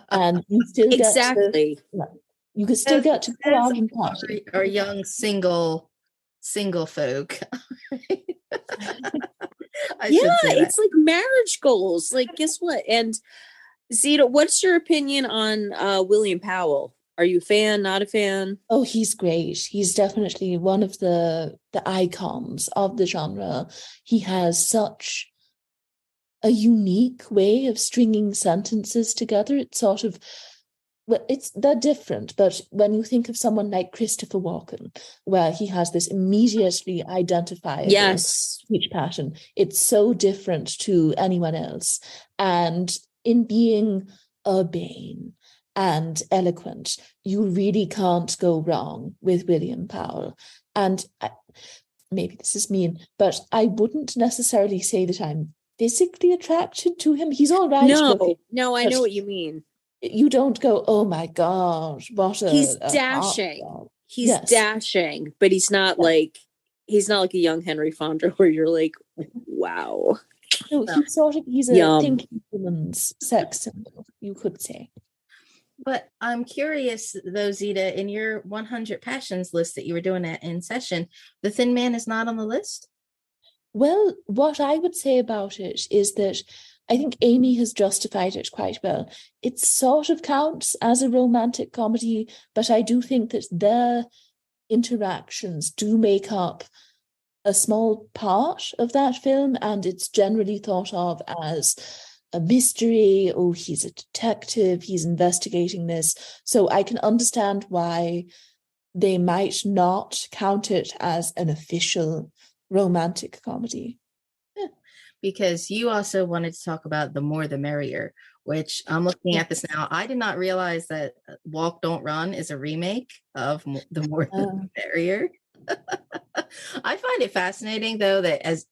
and you still Exactly. you can still get to go out and party. Or young single folk. Yeah, it's like marriage goals. Like, guess what? And Zita, what's your opinion on William Powell? Are you a fan, not a fan? Oh, he's great. He's definitely one of the icons of the genre. He has such a unique way of stringing sentences together. It's sort of, well, they're different, but when you think of someone like Christopher Walken, where he has this immediately identifiable speech pattern, it's so different to anyone else. And in being urbane and eloquent, you really can't go wrong with William Powell. And maybe this is mean, but I wouldn't necessarily say that I'm physically attracted to him. He's all right. No, I know what you mean. You don't go, oh my God, what a... He's dashing. He's dashing, but he's not like a young Henry Fonda where you're like, wow. No, he's a thinking woman's sex symbol, you could say. But I'm curious, though, Zita, in your 100 Passions list that you were doing at In Session, The Thin Man is not on the list? Well, what I would say about it is that I think Amy has justified it quite well. It sort of counts as a romantic comedy, but I do think that their interactions do make up a small part of that film, and it's generally thought of as a mystery. Oh, he's a detective, he's investigating this. So I can understand why they might not count it as an official romantic comedy. Because you also wanted to talk about The More the Merrier, which I'm looking at this now. I did not realize that Walk Don't Run is a remake of The More the Merrier. I find it fascinating, though, that as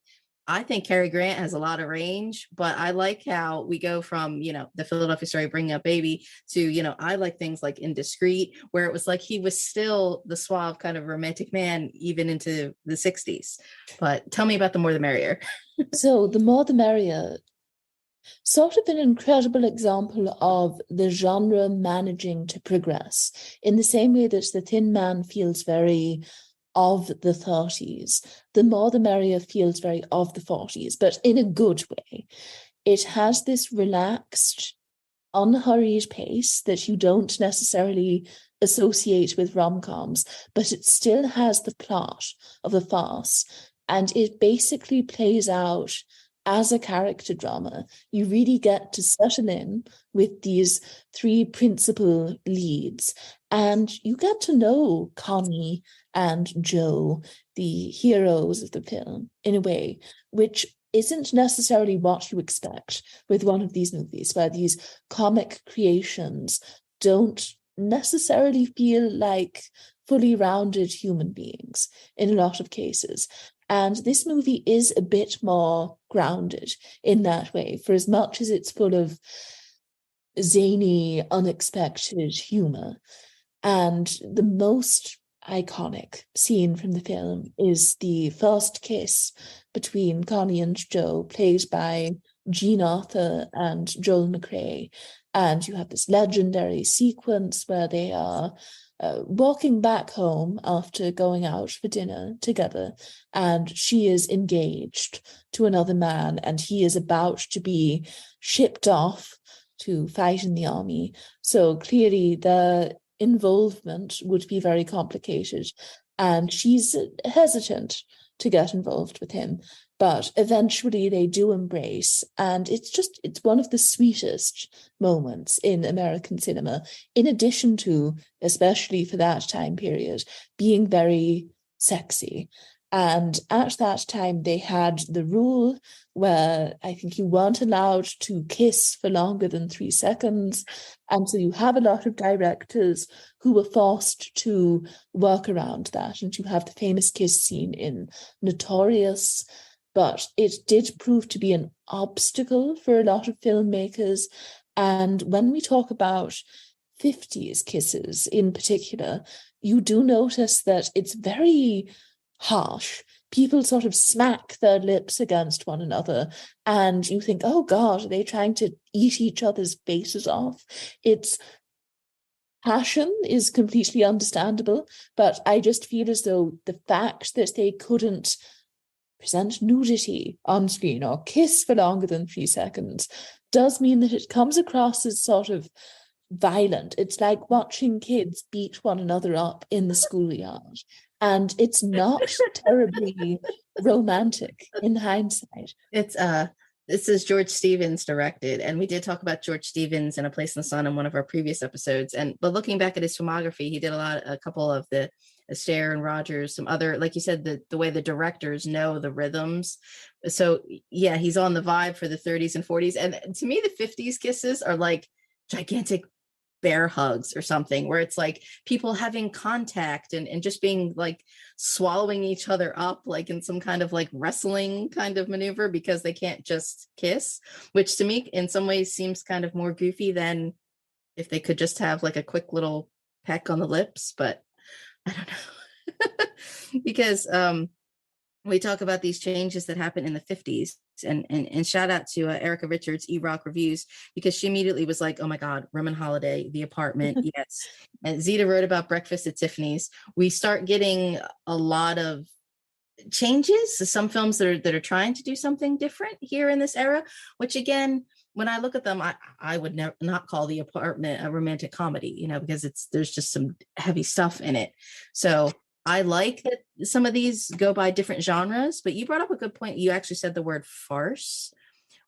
I think Cary Grant has a lot of range, but I like how we go from, the Philadelphia Story, Bringing Up Baby, to, I like things like Indiscreet, where it was like he was still the suave kind of romantic man even into the 60s. But tell me about The More the Merrier. So The More the Merrier, sort of an incredible example of the genre managing to progress in the same way that The Thin Man feels very of the 30s. The More the Merrier feels very of the 40s, but in a good way. It has this relaxed, unhurried pace that you don't necessarily associate with rom-coms, but it still has the plot of a farce, and it basically plays out as a character drama. You really get to settle in with these three principal leads, and you get to know Connie and Joe, the heroes of the film, in a way which isn't necessarily what you expect with one of these movies, where these comic creations don't necessarily feel like fully rounded human beings in a lot of cases. And this movie is a bit more grounded in that way, for as much as it's full of zany, unexpected humor. And the most iconic scene from the film is the first kiss between Connie and Joe, played by Jean Arthur and Joel McCrea. And you have this legendary sequence where they are walking back home after going out for dinner together, and she is engaged to another man, and he is about to be shipped off to fight in the army. So clearly the involvement would be very complicated, and she's hesitant to get involved with him, but eventually they do embrace, and it's one of the sweetest moments in American cinema, in addition to, especially for that time period, being very sexy. And at that time, they had the rule where I think you weren't allowed to kiss for longer than 3 seconds. And so you have a lot of directors who were forced to work around that. And you have the famous kiss scene in Notorious. But it did prove to be an obstacle for a lot of filmmakers. And when we talk about 50s kisses in particular, you do notice that it's very harsh. People sort of smack their lips against one another, and you think, oh God, are they trying to eat each other's faces off? It's passion is completely understandable, but I just feel as though the fact that they couldn't present nudity on screen or kiss for longer than 3 seconds does mean that it comes across as sort of violent. It's like watching kids beat one another up in the schoolyard. And it's not terribly romantic in hindsight. It's this is George Stevens directed, and we did talk about George Stevens in A Place in the Sun in one of our previous episodes. But looking back at his filmography, he did a couple of the Astaire and Rogers, some other, like you said, the way the directors know the rhythms. So yeah, he's on the vibe for the 30s and 40s. And to me, the 50s kisses are like gigantic bear hugs or something, where it's like people having contact and just being like swallowing each other up, like in some kind of like wrestling kind of maneuver, because they can't just kiss, which to me in some ways seems kind of more goofy than if they could just have like a quick little peck on the lips. But I don't know. Because we talk about these changes that happen in the 50s, and shout out to Erica Richards, E-Rock Reviews, because she immediately was like, oh my God, Roman Holiday, The Apartment, yes. And Zita wrote about Breakfast at Tiffany's. We start getting a lot of changes to some films that are trying to do something different here in this era, which again, when I look at them, I would not call The Apartment a romantic comedy, because there's just some heavy stuff in it. So I like that some of these go by different genres, but you brought up a good point. You actually said the word farce,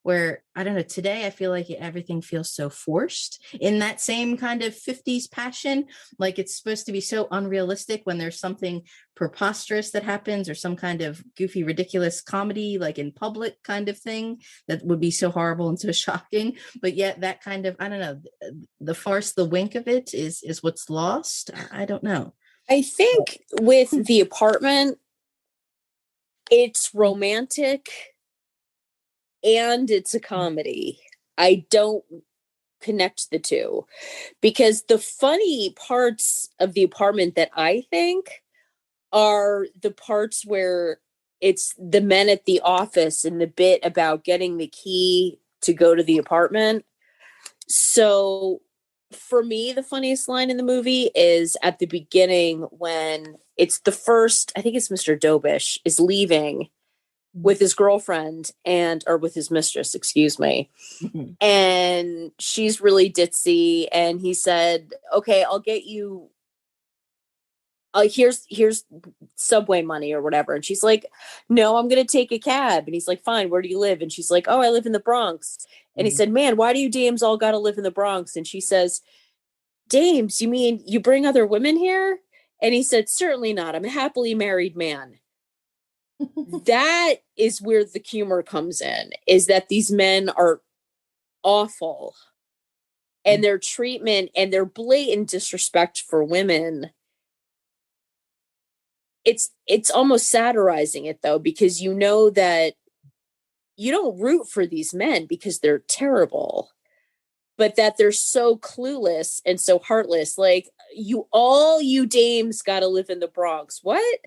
where, I don't know, today I feel like everything feels so forced in that same kind of 50s passion. Like it's supposed to be so unrealistic when there's something preposterous that happens, or some kind of goofy, ridiculous comedy, like in public kind of thing that would be so horrible and so shocking. But yet that kind of, I don't know, the farce, the wink of it is what's lost. I don't know. I think with The Apartment, it's romantic and it's a comedy. I don't connect the two, because the funny parts of The Apartment that I think are the parts where it's the men at the office and the bit about getting the key to go to the apartment. So for me, the funniest line in the movie is at the beginning, when it's the first, I think it's Mr. Dobish is leaving with his girlfriend or with his mistress, excuse me. Mm-hmm. And she's really ditzy. And he said, okay, I'll get you, here's subway money or whatever. And she's like, no, I'm going to take a cab. And he's like, fine, where do you live? And she's like, oh, I live in the Bronx. And he said, man, why do you dames all got to live in the Bronx? And she says, dames, you mean you bring other women here? And he said, certainly not. I'm a happily married man. That is where the humor comes in, is that these men are awful, and their treatment and their blatant disrespect for women. It's almost satirizing it, though, because you know that you don't root for these men because they're terrible, but that they're so clueless and so heartless. Like, you dames got to live in the Bronx. What?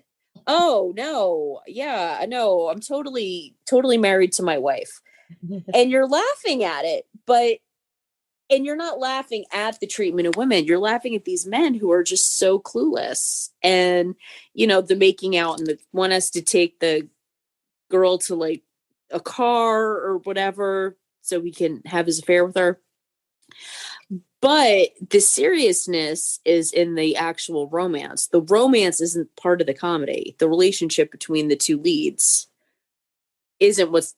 Oh, no. Yeah, no, I'm totally married to my wife. And you're laughing at it, and you're not laughing at the treatment of women. You're laughing at these men who are just so clueless. And, the making out, and the want us to take the girl to like a car or whatever so he can have his affair with her. But the seriousness is in the actual romance. The romance isn't part of the comedy. The relationship between the two leads isn't what's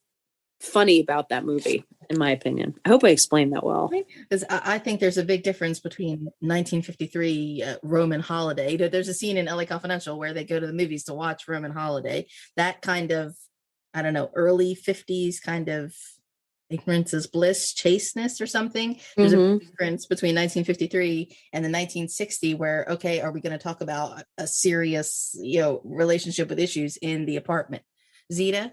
funny about that movie, in my opinion. I hope I explained that well. Because I think there's a big difference between 1953 Roman Holiday. There's a scene in LA Confidential where they go to the movies to watch Roman Holiday. That kind of, I don't know, early 50s kind of ignorance is bliss, chasteness or something. There's a big difference between 1953 and the 1960 where, okay, are we going to talk about a serious, relationship with issues in the apartment? Zita?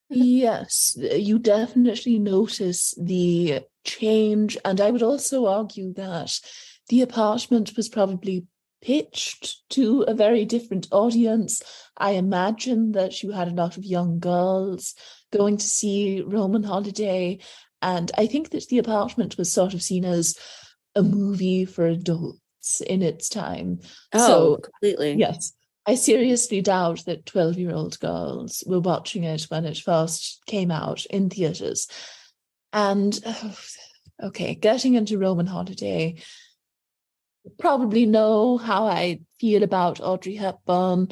Yes, you definitely notice the change. And I would also argue that the apartment was probably pitched to a very different audience. I imagine that you had a lot of young girls going to see Roman Holiday. And I think that The Apartment was sort of seen as a movie for adults in its time. Oh, so, completely. Yes. I seriously doubt that 12-year-old girls were watching it when it first came out in theatres. And, okay, getting into Roman Holiday, you probably know how I feel about Audrey Hepburn.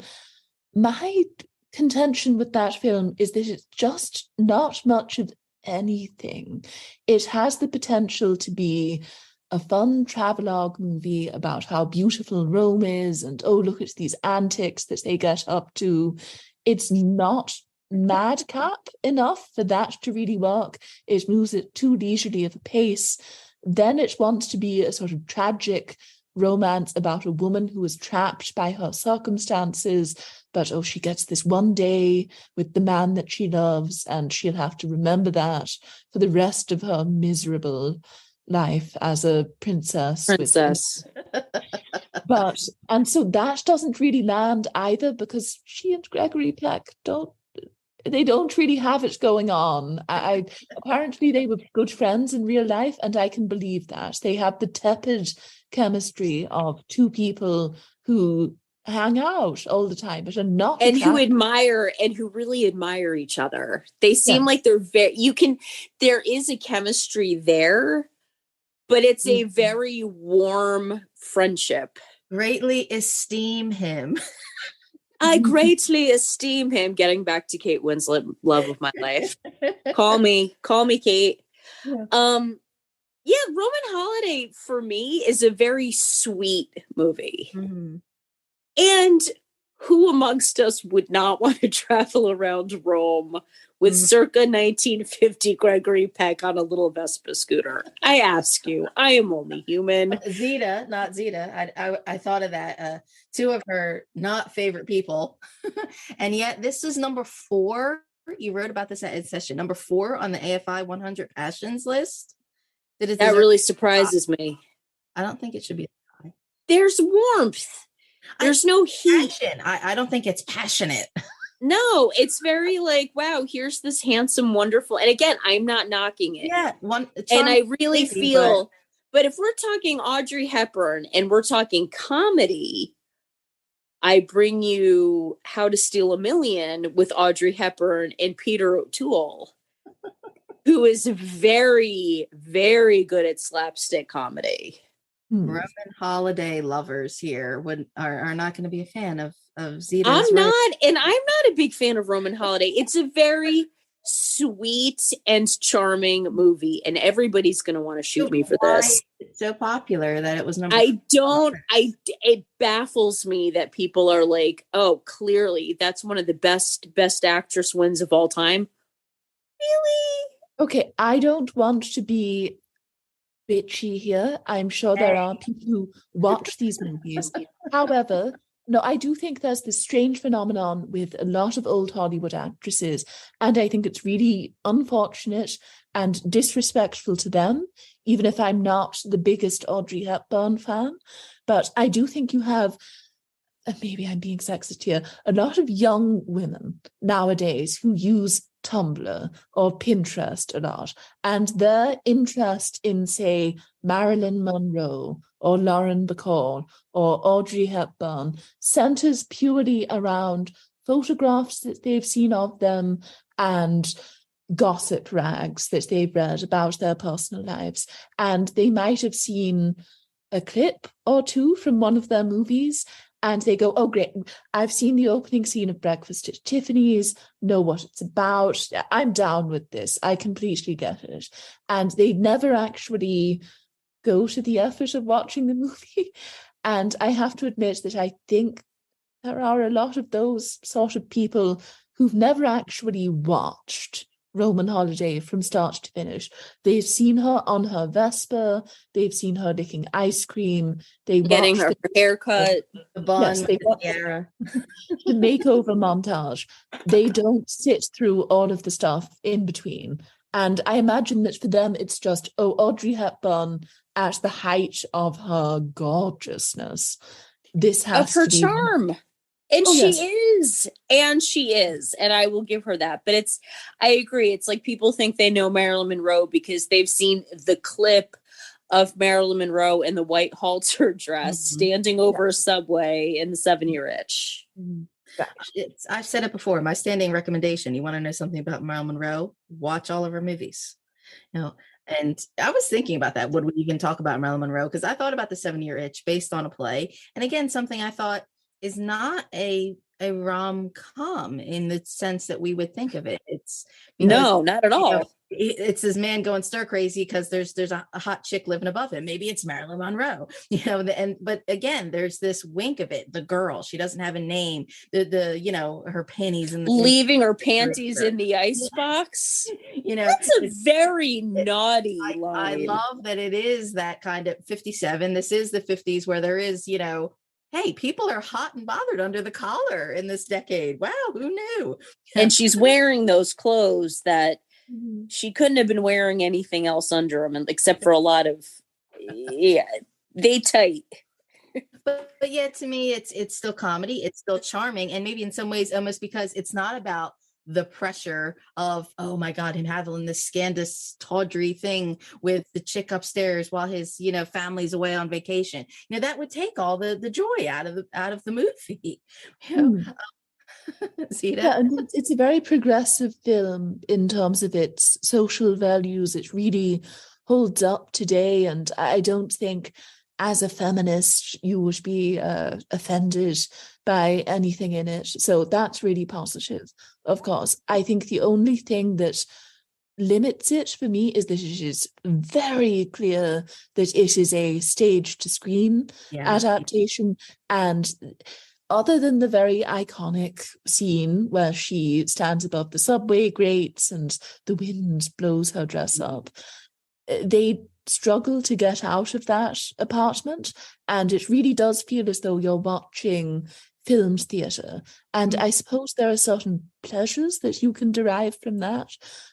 My contention with that film is that it's just not much of anything. It has the potential to be a fun travelogue movie about how beautiful Rome is and, oh, look at these antics that they get up to. It's not madcap enough for that to really work. It moves at too leisurely of a pace. Then it wants to be a sort of tragic romance about a woman who is trapped by her circumstances, but she gets this one day with the man that she loves, and she'll have to remember that for the rest of her miserable life as a princess. And so that doesn't really land either, because she and Gregory Peck don't really have it going on. Apparently they were good friends in real life, and I can believe that. They have the tepid chemistry of two people who hang out all the time but are not who admire and who really admire each other. They seem like they're there is a chemistry there, but it's a very warm friendship. Greatly esteem him. I greatly esteem him. Getting back to Kate Winslet, love of my life. Call me Kate. Roman Holiday for me is a very sweet movie. And who amongst us would not want to travel around Rome with circa 1950 Gregory Peck on a little Vespa scooter? I ask you, I am only human. Zita, not Zita. I thought of that. Two of her not favorite people. And yet this is number 4. You wrote about this at InSession. Number 4 on the AFI 100 Passions list. That really surprises me. I don't think it should be high. There's warmth. There's no heat. Passion. I don't think it's passionate. No, it's very like, wow, here's this handsome, wonderful. And again, I'm not knocking it. Yeah. And I really feel, but if we're talking Audrey Hepburn and we're talking comedy, I bring you How to Steal a Million with Audrey Hepburn and Peter O'Toole, who is very, very good at slapstick comedy. Roman Holiday lovers here are not going to be a fan of Zita's. I'm not a big fan of Roman Holiday. It's a very sweet and charming movie, and everybody's going to want to shoot me for this. It's so popular that it was number. It baffles me that people are like, oh, clearly that's one of the best actress wins of all time. Really? Okay, I don't want to be bitchy here. I'm sure there are people who watch these movies. However, no, I do think there's this strange phenomenon with a lot of old Hollywood actresses, and I think it's really unfortunate and disrespectful to them, even if I'm not the biggest Audrey Hepburn fan. But I do think you have, maybe I'm being sexist here, a lot of young women nowadays who use Tumblr or Pinterest a lot, and their interest in, say, Marilyn Monroe or Lauren Bacall or Audrey Hepburn centers purely around photographs that they've seen of them and gossip rags that they've read about their personal lives. And they might have seen a clip or two from one of their movies, and they go, oh, great, I've seen the opening scene of Breakfast at Tiffany's, know what it's about. I'm down with this. I completely get it. And they never actually go to the effort of watching the movie. And I have to admit that I think there are a lot of those sort of people who've never actually watched Roman Holiday from start to finish. They've seen her on her Vespa, they've seen her licking ice cream, they Getting watch her haircut. The bun, Yes, they watch tiara. the makeover montage. They don't sit through all of the stuff in between. And I imagine that for them, it's just, oh, Audrey Hepburn at the height of her gorgeousness. This has Of her to be charm. And Oh, she yes. is, and I will give her that. But I agree. It's like people think they know Marilyn Monroe because they've seen the clip of Marilyn Monroe in the white halter dress standing over a subway in The 7-Year Itch. I've said it before. My standing recommendation: you want to know something about Marilyn Monroe? Watch all of her movies. And I was thinking about that. Would we even talk about Marilyn Monroe? Because I thought about The 7-Year Itch based on a play, and again, something I thought is not a rom-com in the sense that we would think of it. It's No, not at all. It's this man going stir crazy because there's a hot chick living above him. Maybe it's Marilyn Monroe, but again, there's this wink of it. The girl, she doesn't have a name. The her panties and leaving her panties in the icebox. That's a very naughty line. I love that it is that kind of 57. This is the 50s where there is, hey, people are hot and bothered under the collar in this decade. Wow, who knew? And she's wearing those clothes that she couldn't have been wearing anything else under them, except for a lot of, they tight. But yeah, to me, it's still comedy. It's still charming. And maybe in some ways, almost because it's not about the pressure of, oh my God, him having this scandalous, tawdry thing with the chick upstairs while his, family's away on vacation. That would take all the joy out of the movie. Zita? Yeah, and it's a very progressive film in terms of its social values. It really holds up today, and I don't think as a feminist you would be offended by anything in it. So that's really positive, of course. I think the only thing that limits it for me is that it is very clear that it is a stage to screen adaptation, and other than the very iconic scene where she stands above the subway grates and the wind blows her dress up, they struggle to get out of that apartment, and it really does feel as though you're watching filmed theatre. And I suppose there are certain pleasures that you can derive from that,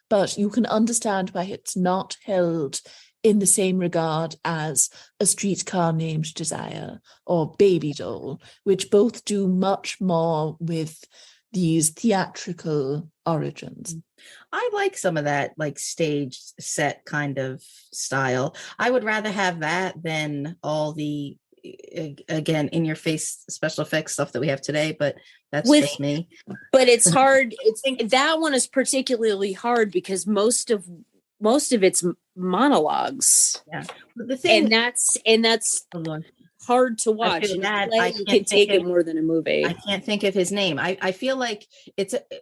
but you can understand why it's not held in the same regard as A Streetcar Named Desire or Baby Doll, which both do much more with these theatrical origins. I like some of that, like stage set kind of style. I would rather have that than all the, again, in your face special effects stuff that we have today, but that's just me. But it's hard. That one is particularly hard because most of it's monologues. Yeah. But the thing, and that's hard to watch. I can take it more than a movie. I can't think of his name. I feel like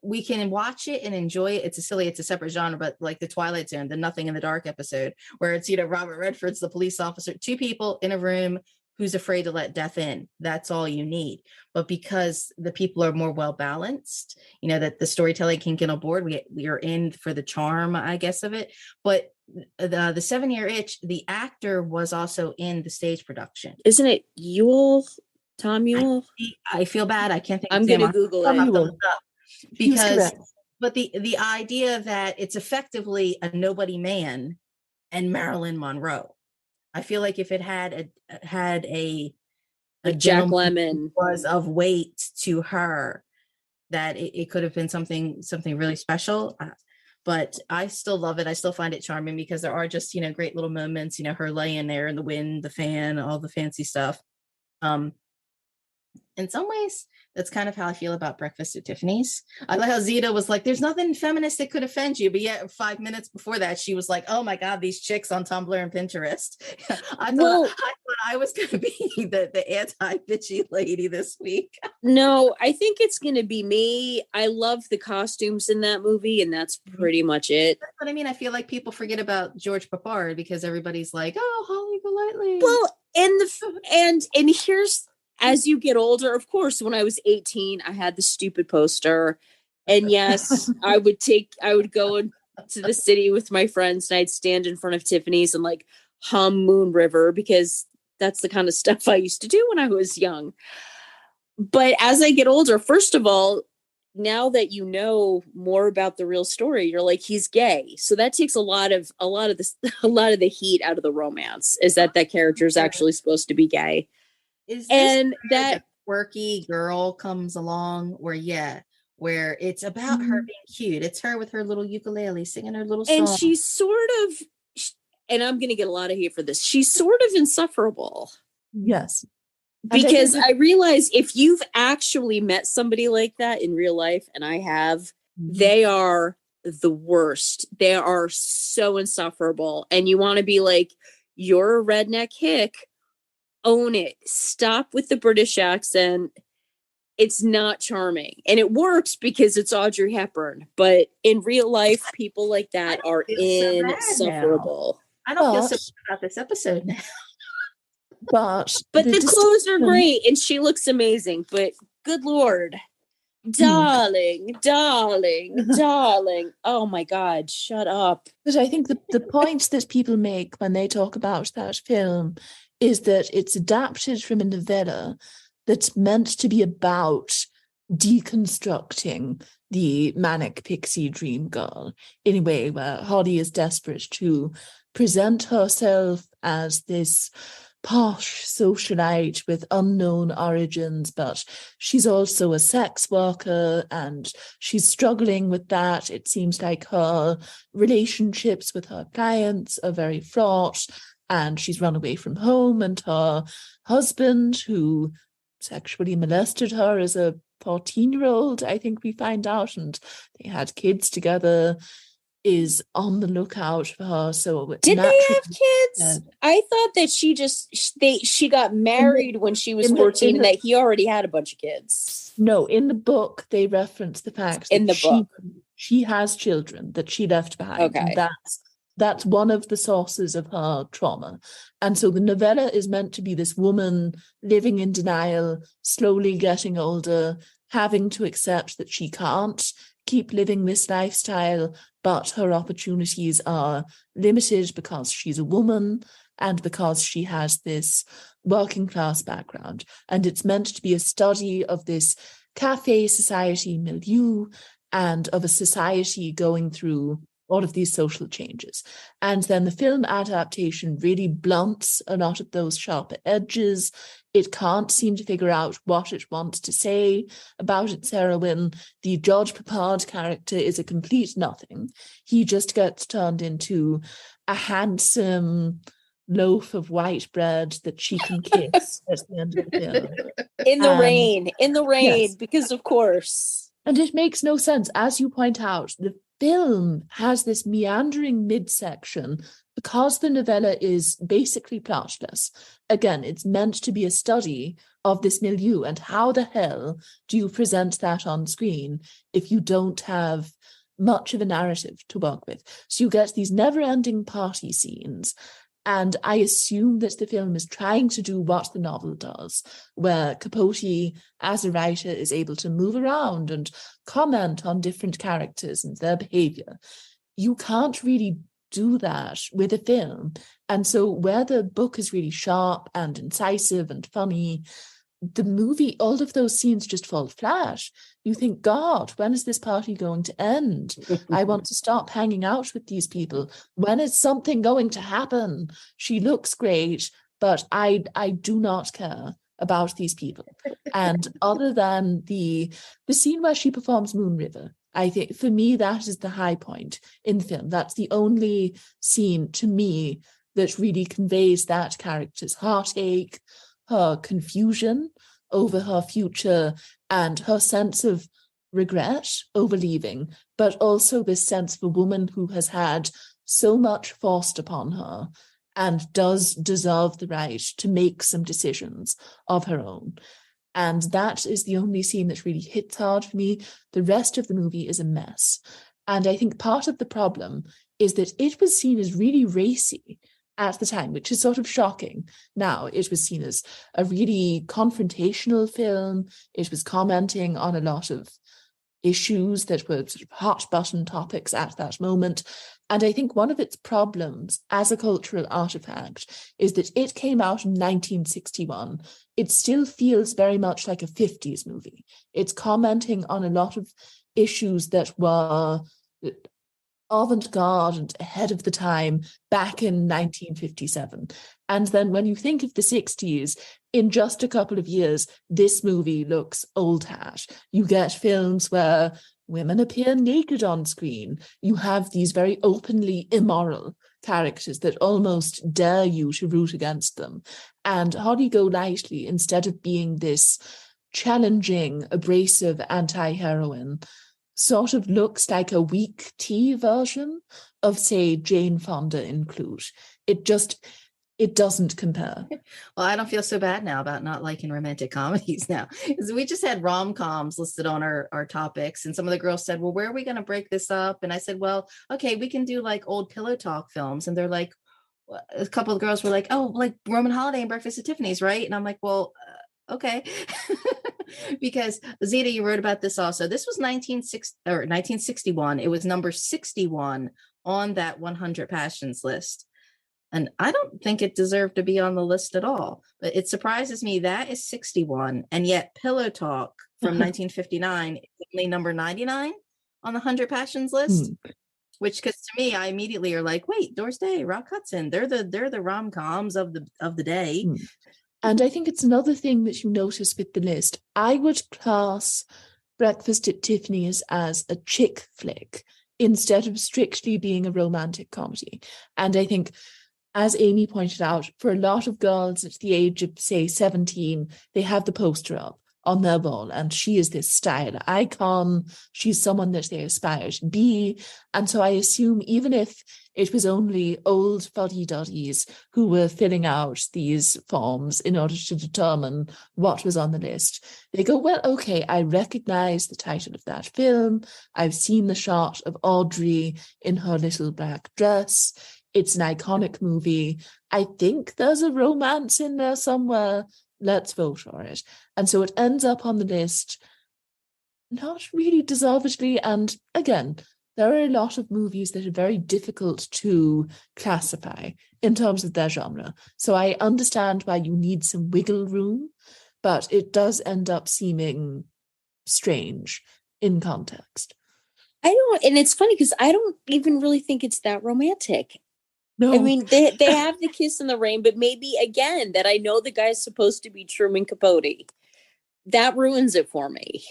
we can watch it and enjoy it. It's a separate genre, but like the Twilight Zone, the Nothing in the Dark episode, where it's, Robert Redford's the police officer, two people in a room who's afraid to let death in. That's all you need. But because the people are more well balanced, that the storytelling can get on board, we are in for the charm, I guess, of it. But the 7-Year Itch, the actor was also in the stage production. Isn't it Tom Ewell? I feel bad. I can't think. I'm going to Google it. Because, but the idea that it's effectively a nobody man and Marilyn Monroe. I feel like if it had a Jack Lemmon was of weight to her, that it could have been something really special. But I still love it. I still find it charming because there are just, great little moments, her laying there in the wind, the fan, all the fancy stuff. In some ways, that's kind of how I feel about Breakfast at Tiffany's. I like how Zita was like, there's nothing feminist that could offend you. But yet 5 minutes before that, she was like, oh my God, these chicks on Tumblr and Pinterest. I thought I was going to be the anti-bitchy lady this week. No, I think it's going to be me. I love the costumes in that movie, and that's pretty much it. That's what I mean. I feel like people forget about George Papard because everybody's like, oh, Holly Golightly. Well, and here's, as you get older, of course, when I was 18, I had the stupid poster. And yes, I would go into the city with my friends and I'd stand in front of Tiffany's and like hum Moon River because that's the kind of stuff I used to do when I was young. But as I get older, first of all, now that you know more about the real story, you're like, he's gay. So that takes a lot of the heat out of the romance, is that character is actually supposed to be gay. Is and this that a quirky girl comes along where it's about her being cute. It's her with her little ukulele singing her little song. And she's sort of, and I'm going to get a lot of hate for this, she's sort of insufferable. Yes. Because I realize if you've actually met somebody like that in real life, and I have, they are the worst. They are so insufferable. And you want to be like, you're a redneck hick. Own it. Stop with the British accent. It's not charming. And it works because it's Audrey Hepburn. But in real life, people like that are insufferable. I don't feel so bad about this episode now. But the clothes are great and she looks amazing. But good Lord. Darling. Oh my God, shut up. But I think the point that people make when they talk about that film is that it's adapted from a novella that's meant to be about deconstructing the manic pixie dream girl in a way where Holly is desperate to present herself as this posh socialite with unknown origins, but she's also a sex worker and she's struggling with that. It seems like her relationships with her clients are very fraught, and she's run away from home, and her husband, who sexually molested her as a 14-year-old, I think we find out, and they had kids together, is on the lookout for her. So did they have kids? I thought that she got married when she was 14 and that he already had a bunch of kids. No, in the book they reference the fact that she has children that she left behind. Okay. And that's one of the sources of her trauma. And so the novella is meant to be this woman living in denial, slowly getting older, having to accept that she can't keep living this lifestyle, but her opportunities are limited because she's a woman and because she has this working class background. And it's meant to be a study of this cafe society milieu and of a society going through all of these social changes. And then the film adaptation really blunts a lot of those sharper edges. It can't seem to figure out what it wants to say about its heroine. The George Papard character is a complete nothing. He just gets turned into a handsome loaf of white bread that she can kiss at the end of the film. In the rain, yes. Because of course. And it makes no sense. As you point out, the film has this meandering midsection because the novella is basically plotless. Again, it's meant to be a study of this milieu, and how the hell do you present that on screen if you don't have much of a narrative to work with? So you get these never-ending party scenes, and I assume that the film is trying to do what the novel does, where Capote, as a writer, is able to move around and comment on different characters and their behavior. You can't really do that with a film. And so where the book is really sharp and incisive and funny, the movie, all of those scenes just fall flat. You think, God, when is this party going to end? I want to stop hanging out with these people. When is something going to happen? She looks great, but I do not care about these people. And other than the scene where she performs Moon River, I think for me that is the high point in the film. That's the only scene to me that really conveys that character's heartache, her confusion over her future and her sense of regret over leaving, but also this sense of a woman who has had so much forced upon her and does deserve the right to make some decisions of her own. And that is the only scene that really hits hard for me. The rest of the movie is a mess. And I think part of the problem is that it was seen as really racy at the time, which is sort of shocking. Now, it was seen as a really confrontational film. It was commenting on a lot of issues that were sort of hot button topics at that moment. And I think one of its problems as a cultural artifact is that it came out in 1961. It still feels very much like a 50s movie. It's commenting on a lot of issues that were avant-garde and ahead of the time back in 1957. And then when you think of the 60s, in just a couple of years, this movie looks old hat. You get films where women appear naked on screen. You have these very openly immoral characters that almost dare you to root against them. And Holly Golightly, instead of being this challenging, abrasive anti-heroine, sort of looks like a weak tea version of, say, Jane Fonda in Clute. It doesn't compare. Well, I don't feel so bad now about not liking romantic comedies now. Because we just had rom-coms listed on our topics, and some of the girls said, well, where are we going to break this up? And I said, well, okay, we can do like old pillow talk films. And they're like, a couple of girls were like, oh, like Roman Holiday and Breakfast at Tiffany's, right? And I'm like, well, okay. Because Zita, you wrote about this also. This was 1961. It was number 61 on that 100 Passions list. And I don't think it deserved to be on the list at all. But it surprises me that is 61. And yet Pillow Talk from 1959 is only number 99 on the 100 Passions list. Which, because to me, I immediately are like, wait, Doris Day, Rock Hudson, they're the rom-coms of the day. And I think it's another thing that you notice with the list. I would class Breakfast at Tiffany's as a chick flick instead of strictly being a romantic comedy. And I think, as Amy pointed out, for a lot of girls at the age of, say, 17, they have the poster up on their wall, and she is this style icon. She's someone that they aspire to be. And so I assume even if it was only old fuddy-duddies who were filling out these forms in order to determine what was on the list, they go, well, okay, I recognize the title of that film. I've seen the shot of Audrey in her little black dress. It's an iconic movie. I think there's a romance in there somewhere. Let's vote for it. And so it ends up on the list, not really deservedly. And again, there are a lot of movies that are very difficult to classify in terms of their genre. So I understand why you need some wiggle room, but it does end up seeming strange in context. And it's funny because I don't even really think it's that romantic. No. I mean, they have the kiss in the rain, but maybe, again, that I know the guy's supposed to be Truman Capote. That ruins it for me.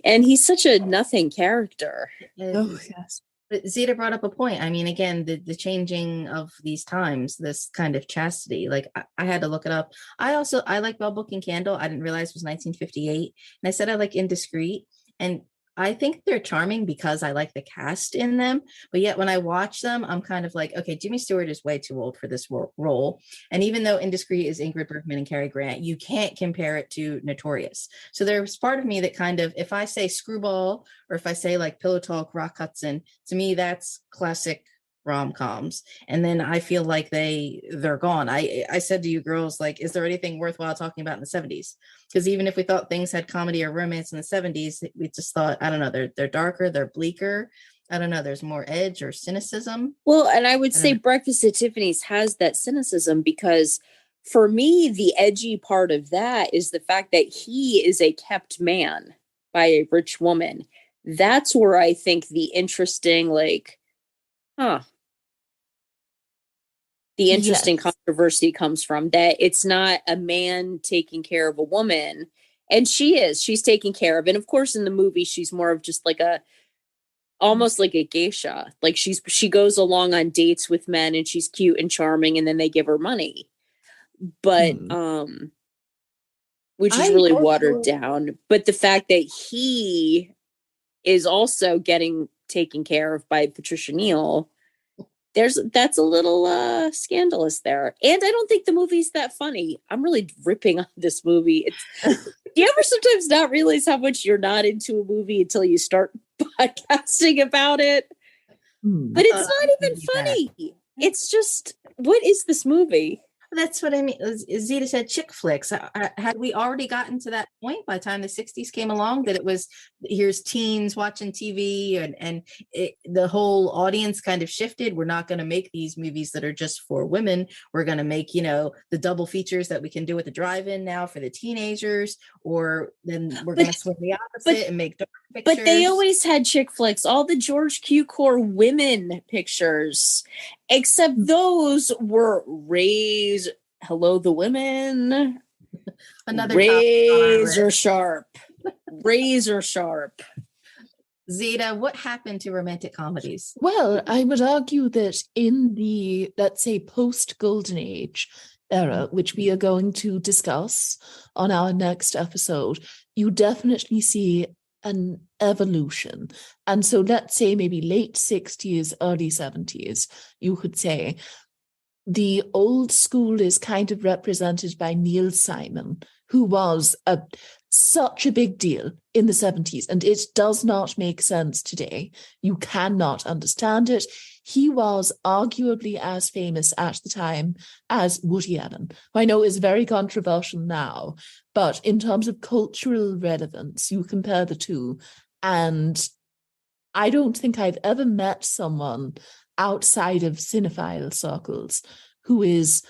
And he's such a nothing character. Oh, yes. But Zita brought up a point. I mean, again, the changing of these times, this kind of chastity, like I had to look it up. I like Bell Book and Candle. I didn't realize it was 1958. And I said I like Indiscreet. And I think they're charming because I like the cast in them. But yet when I watch them, I'm kind of like, okay, Jimmy Stewart is way too old for this role. And even though Indiscreet is Ingrid Bergman and Cary Grant, you can't compare it to Notorious. So there's part of me that kind of, if I say Screwball or if I say like Pillow Talk, Rock Hudson, to me, that's classic rom-coms. And then I feel like they're gone. I said to you girls, like, is there anything worthwhile talking about in the 70s? Because even if we thought things had comedy or romance in the 70s, we just thought, I don't know, they're darker, they're bleaker. I don't know, there's more edge or cynicism. Well, and I would say Breakfast at Tiffany's has that cynicism because for me, the edgy part of that is the fact that he is a kept man by a rich woman. That's where I think the interesting, controversy comes from, that it's not a man taking care of a woman, and she's taking care of, and of course in the movie she's more of just like almost like a geisha, like she goes along on dates with men and she's cute and charming and then they give her money. but Hmm. which is I really also- watered down. But the fact that he is also getting taken care of by Patricia Neal, that's a little scandalous there. And I don't think the movie's that funny. I'm really ripping on this movie. Do you ever sometimes not realize how much you're not into a movie until you start podcasting about it? But it's not even funny. It's just, what is this movie? That's what I mean. Zita said chick flicks. Had we already gotten to that point by the time the 60s came along, that it was, here's teens watching TV and the whole audience kind of shifted. We're not going to make these movies that are just for women. We're going to make, the double features that we can do at the drive-in now for the teenagers, or then we're going to swing the opposite and make dark pictures. But they always had chick flicks, all the George Cukor women pictures, except those were Hello the Women, another razor sharp. Zita, what happened to romantic comedies? Well, I would argue that in the, let's say, post-Golden Age era, which we are going to discuss on our next episode, you definitely see an evolution. And so let's say maybe late 60s, early 70s, you could say, the old school is kind of represented by Neil Simon, who was such a big deal in the 70s, and it does not make sense today. You cannot understand it. He was arguably as famous at the time as Woody Allen, who I know is very controversial now, but in terms of cultural relevance, you compare the two, and I don't think I've ever met someone outside of cinephile circles who is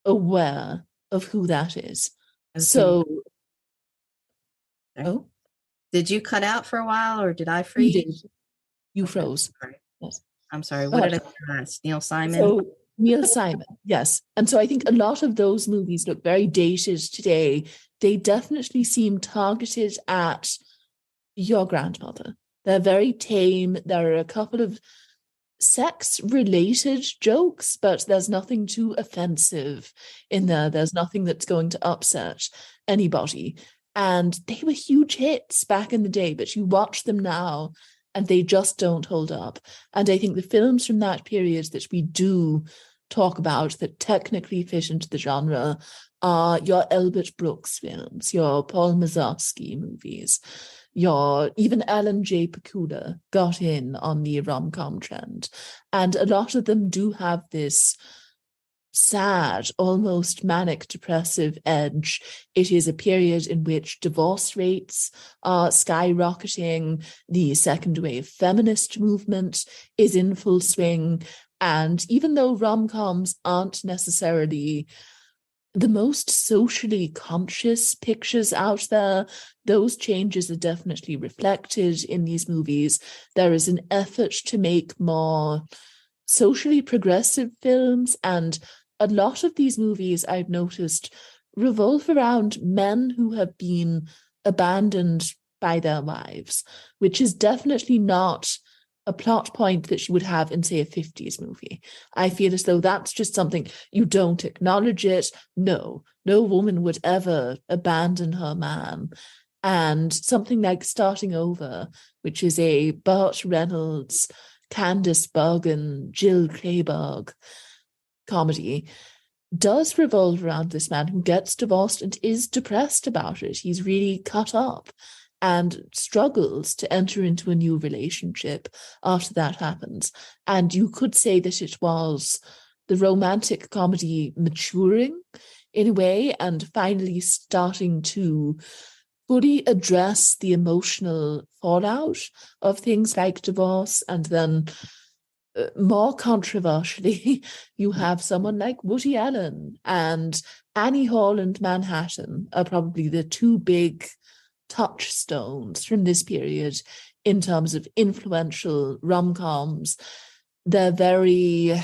aware of who that is. Okay. So, did you cut out for a while, or did I freeze? You froze. Sorry. Yes. I'm sorry. What did I ask? Neil Simon? So, Neil Simon, yes. And so I think a lot of those movies look very dated today. They definitely seem targeted at your grandmother. They're very tame. There are a couple of sex-related jokes, but there's nothing too offensive in there. There's nothing that's going to upset anybody. And they were huge hits back in the day, but you watch them now and they just don't hold up. And I think the films from that period that we do talk about that technically fit into the genre are your Elbert Brooks films, your Paul Mazursky movies, your even Alan J. Pakula got in on the rom-com trend. And a lot of them do have this sad, almost manic depressive edge. It is a period in which divorce rates are skyrocketing. The second wave feminist movement is in full swing. And even though rom-coms aren't necessarily the most socially conscious pictures out there, those changes are definitely reflected in these movies. There is an effort to make more socially progressive films, and a lot of these movies, I've noticed, revolve around men who have been abandoned by their wives, which is definitely not a plot point that you would have in, say, a 50s movie. I feel as though that's just something you don't acknowledge it. No woman would ever abandon her man. And something like Starting Over, which is a Burt Reynolds, Candice Bergen, Jill Clayburgh comedy, does revolve around this man who gets divorced and is depressed about it. He's really cut up and struggles to enter into a new relationship after that happens. And you could say that it was the romantic comedy maturing in a way and finally starting to fully address the emotional fallout of things like divorce. And then more controversially, you have someone like Woody Allen, and Annie Hall and Manhattan are probably the two big touchstones from this period in terms of influential rom-coms. They're very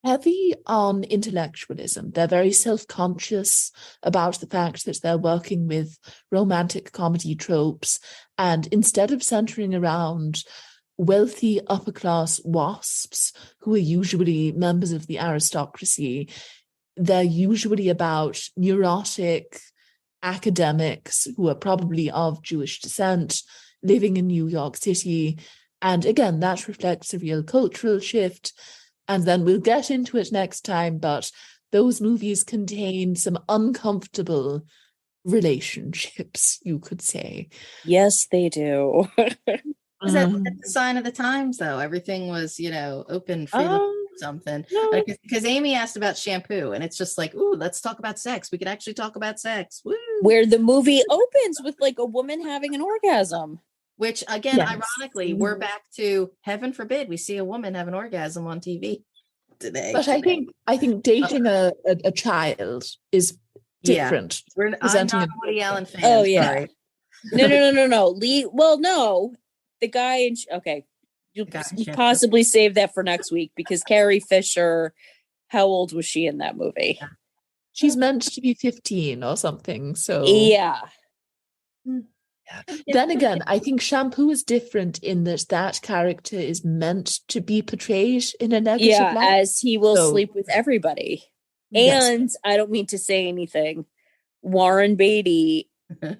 heavy on intellectualism. They're very self-conscious about the fact that they're working with romantic comedy tropes, and instead of centering around wealthy upper-class wasps who are usually members of the aristocracy, they're usually about neurotic academics who are probably of Jewish descent living in New York City. And again, that reflects a real cultural shift. And then we'll get into it next time, but those movies contain some uncomfortable relationships, you could say. Yes, they do. Was that the sign of the times, though? Everything was, open, freedom, something. No. Because Amy asked about shampoo, and it's just like, ooh, let's talk about sex. We could actually talk about sex. Woo! Where the movie opens with like a woman having an orgasm. Which, again, Yes. ironically, we're back to, heaven forbid, we see a woman have an orgasm on TV today. But I think dating a child is different. I'm Presenting not a- a Woody Allen fan. Oh, yeah. Sorry. No. No. The guy in okay. You The guy in Shampoo. possibly save that for next week because Carrie Fisher, how old was she in that movie? She's meant to be 15 or something. So Yeah. Then again, I think Shampoo is different in that character is meant to be portrayed in a negative Yeah, light. as he will So- sleep with everybody. Yes. And I don't mean to say anything. Warren Beatty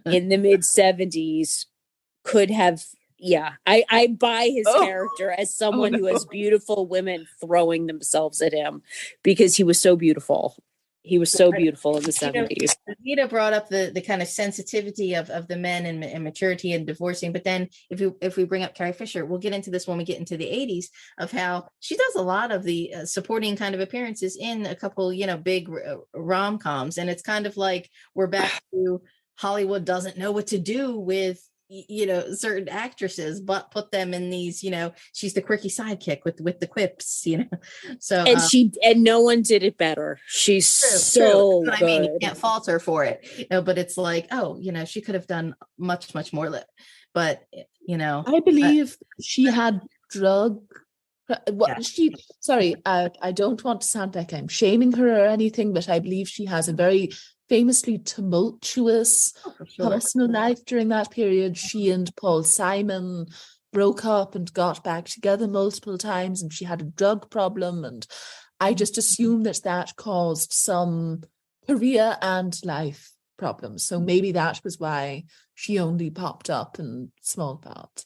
in the mid 70s could have, I buy his character as someone who has beautiful women throwing themselves at him because he was so beautiful. He was so beautiful in the 70s. Zita brought up the kind of sensitivity of the men and maturity and divorcing. But then if we bring up Carrie Fisher, we'll get into this when we get into the 80s of how she does a lot of the supporting kind of appearances in a couple, big rom-coms. And it's kind of like we're back to Hollywood doesn't know what to do with certain actresses, but put them in these, she's the quirky sidekick with the quips, so And no one did it better. She's so true. good. I mean, you can't fault her for it, but it's like, she could have done much more, but I believe she had drug. I don't want to sound like I'm shaming her or anything, but I believe she has a very famously tumultuous personal life during that period. She and Paul Simon broke up and got back together multiple times, and she had a drug problem. And I just assume that caused some career and life problems. So maybe that was why she only popped up in small parts.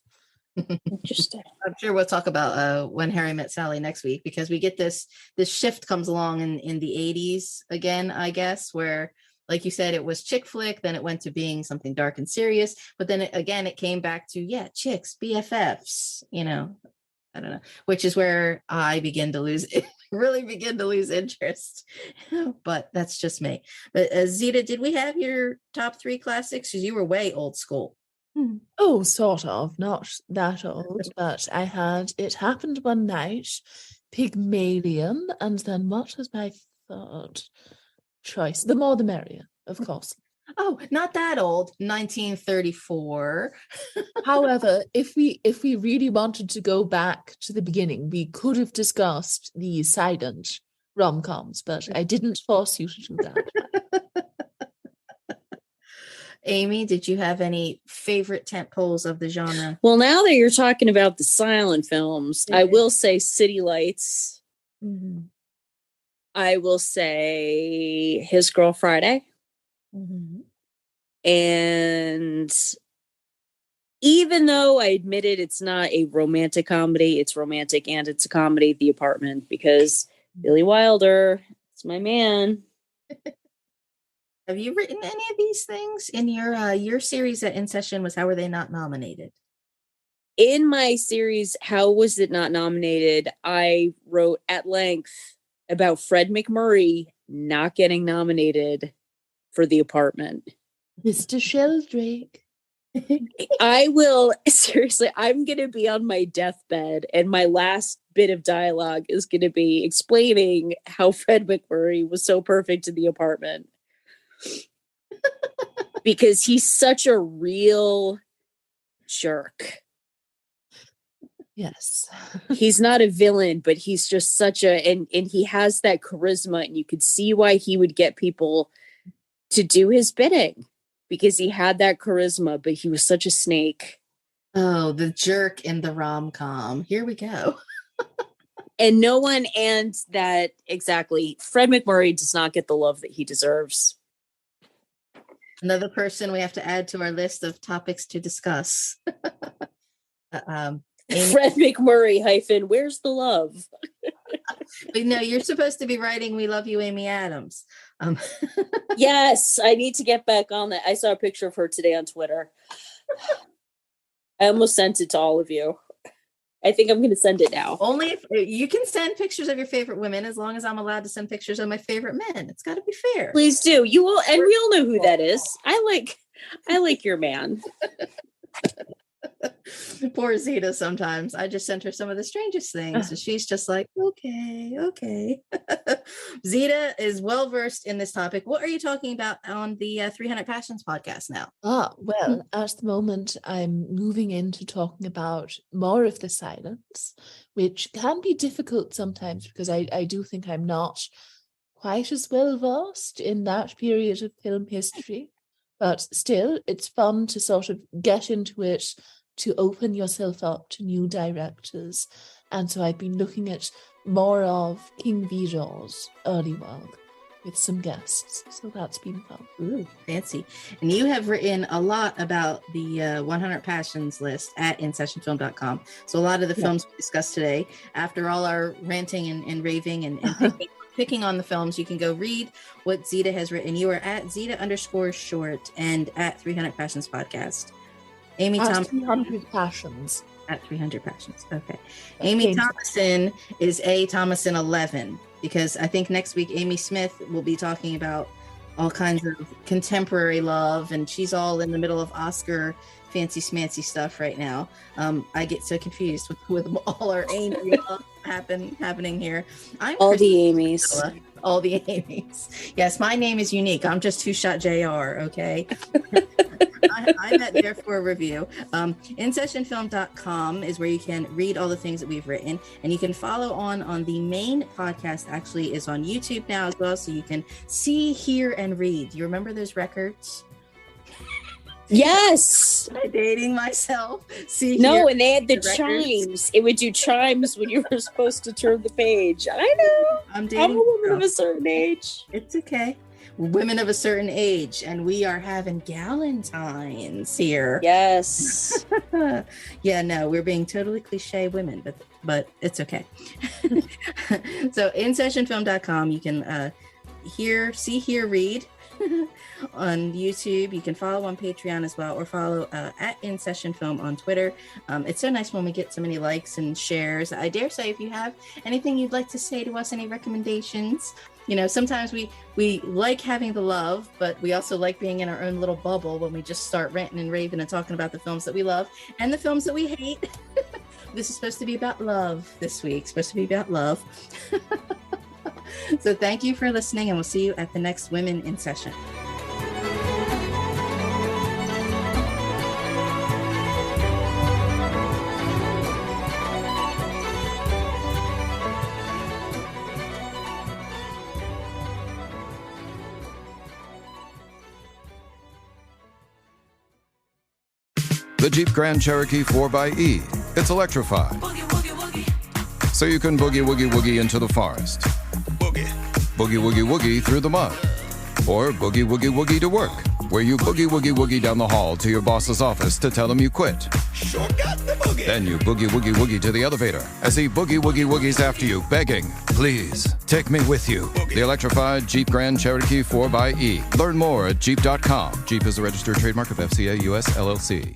Interesting. I'm sure we'll talk about When Harry Met Sally next week, because we get this shift comes along in the 80s again, I guess, where, like you said, it was chick flick, then it went to being something dark and serious, but then it came back to chicks, BFFs, I don't know, which is where I really begin to lose interest. But that's just me. But Zita, did we have your top 3 classics? Because you were way old school. Oh, sort of, not that old, but I had It Happened One Night, Pygmalion, and then what was my third choice? The More the Merrier, of course. Oh, not that old, 1934. However, if we really wanted to go back to the beginning, we could have discussed the silent rom-coms, but I didn't force you to do that. Amy, did you have any favorite tentpoles of the genre? Well, now that you're talking about the silent films, I will say City Lights. Mm-hmm. I will say His Girl Friday. Mm-hmm. And even though I admitted it's not a romantic comedy, it's romantic and it's a comedy, The Apartment, because Billy Wilder, it's my man. Have you written any of these things in your series at InSession? Was How Were They Not Nominated? In my series, How Was It Not Nominated, I wrote at length about Fred McMurray not getting nominated for The Apartment. Mr. Sheldrake. I will, seriously, I'm going to be on my deathbed, and my last bit of dialogue is going to be explaining how Fred McMurray was so perfect in The Apartment. Because he's such a real jerk. Yes. He's not a villain, but he's just such and he has that charisma, and you could see why he would get people to do his bidding, because he had that charisma, but he was such a snake. Oh, the jerk in the rom-com. Here we go. And no one, and that exactly, Fred McMurray does not get the love that he deserves. Another person we have to add to our list of topics to discuss. Amy, Fred McMurray - where's the love? no, you're supposed to be writing "We Love You, Amy Adams." Yes, I need to get back on that. I saw a picture of her today on Twitter. I almost sent it to all of you. I think I'm going to send it now. Only if you can send pictures of your favorite women, as long as I'm allowed to send pictures of my favorite men. It's got to be fair. Please do. You will, and we all know who that is. I like your man. Poor Zita. Sometimes I just sent her some of the strangest things, and she's just like, okay. Zita is well versed in this topic. What are you talking about on the 300 Passions podcast now? Well, at the moment, I'm moving into talking about more of the silence, which can be difficult sometimes because I do think I'm not quite as well versed in that period of film history. But still, it's fun to sort of get into it, to open yourself up to new directors. And so I've been looking at more of King Vidor's early work with some guests. So that's been fun. Ooh, fancy. And you have written a lot about the 100 Passions list at InSessionFilm.com. So a lot of the films we discussed today, after all our ranting and raving and picking on the films, you can go read what Zita has written. You are at Zita_short and at 300 Passions podcast. Amy Thomason 300 Passions. At 300 Passions. Okay. Amy Thomason is A Thomason 11, because I think next week Amy Smith will be talking about all kinds of contemporary love, and she's all in the middle of Oscar fancy smancy stuff right now. I get so confused with all our Amy love happening here. I'm all Kristin, the Amy's. All the Amy's. Yes, my name is unique. I'm just Two Shot JR, okay? I'm at there for a review. InSessionFilm.com is where you can read all the things that we've written, and you can follow on the main podcast. Actually is on YouTube now as well, so you can see, hear, and read. Do you remember those records? Yes. Am I dating myself? See, no, hear, and they had the records. chimes. It would do chimes when you were supposed to turn the page. I know. I'm a woman of a certain age. It's okay. We're women of a certain age, and we are having Valentines here. Yes. Yeah, no, we're being totally cliche women, but it's okay. So InSessionFilm.com, you can see, hear, read on YouTube. You can follow on Patreon as well, or follow at InSessionFilm on Twitter. It's so nice when we get so many likes and shares. I dare say, if you have anything you'd like to say to us, any recommendations, you know, sometimes we like having the love, but we also like being in our own little bubble when we just start ranting and raving and talking about the films that we love and the films that we hate. This is supposed to be about love this week. Supposed to be about love. So thank you for listening, and we'll see you at the next Women in Session. The Jeep Grand Cherokee 4xE. It's electrified. So you can boogie woogie woogie into the forest. Boogie woogie woogie through the mud. Or boogie woogie woogie to work, where you boogie woogie woogie down the hall to your boss's office to tell him you quit. Sure got the boogie. Then you boogie woogie woogie to the elevator as he boogie woogie woogies after you, begging, please, take me with you. The electrified Jeep Grand Cherokee 4xE. Learn more at Jeep.com. Jeep is a registered trademark of FCA US LLC.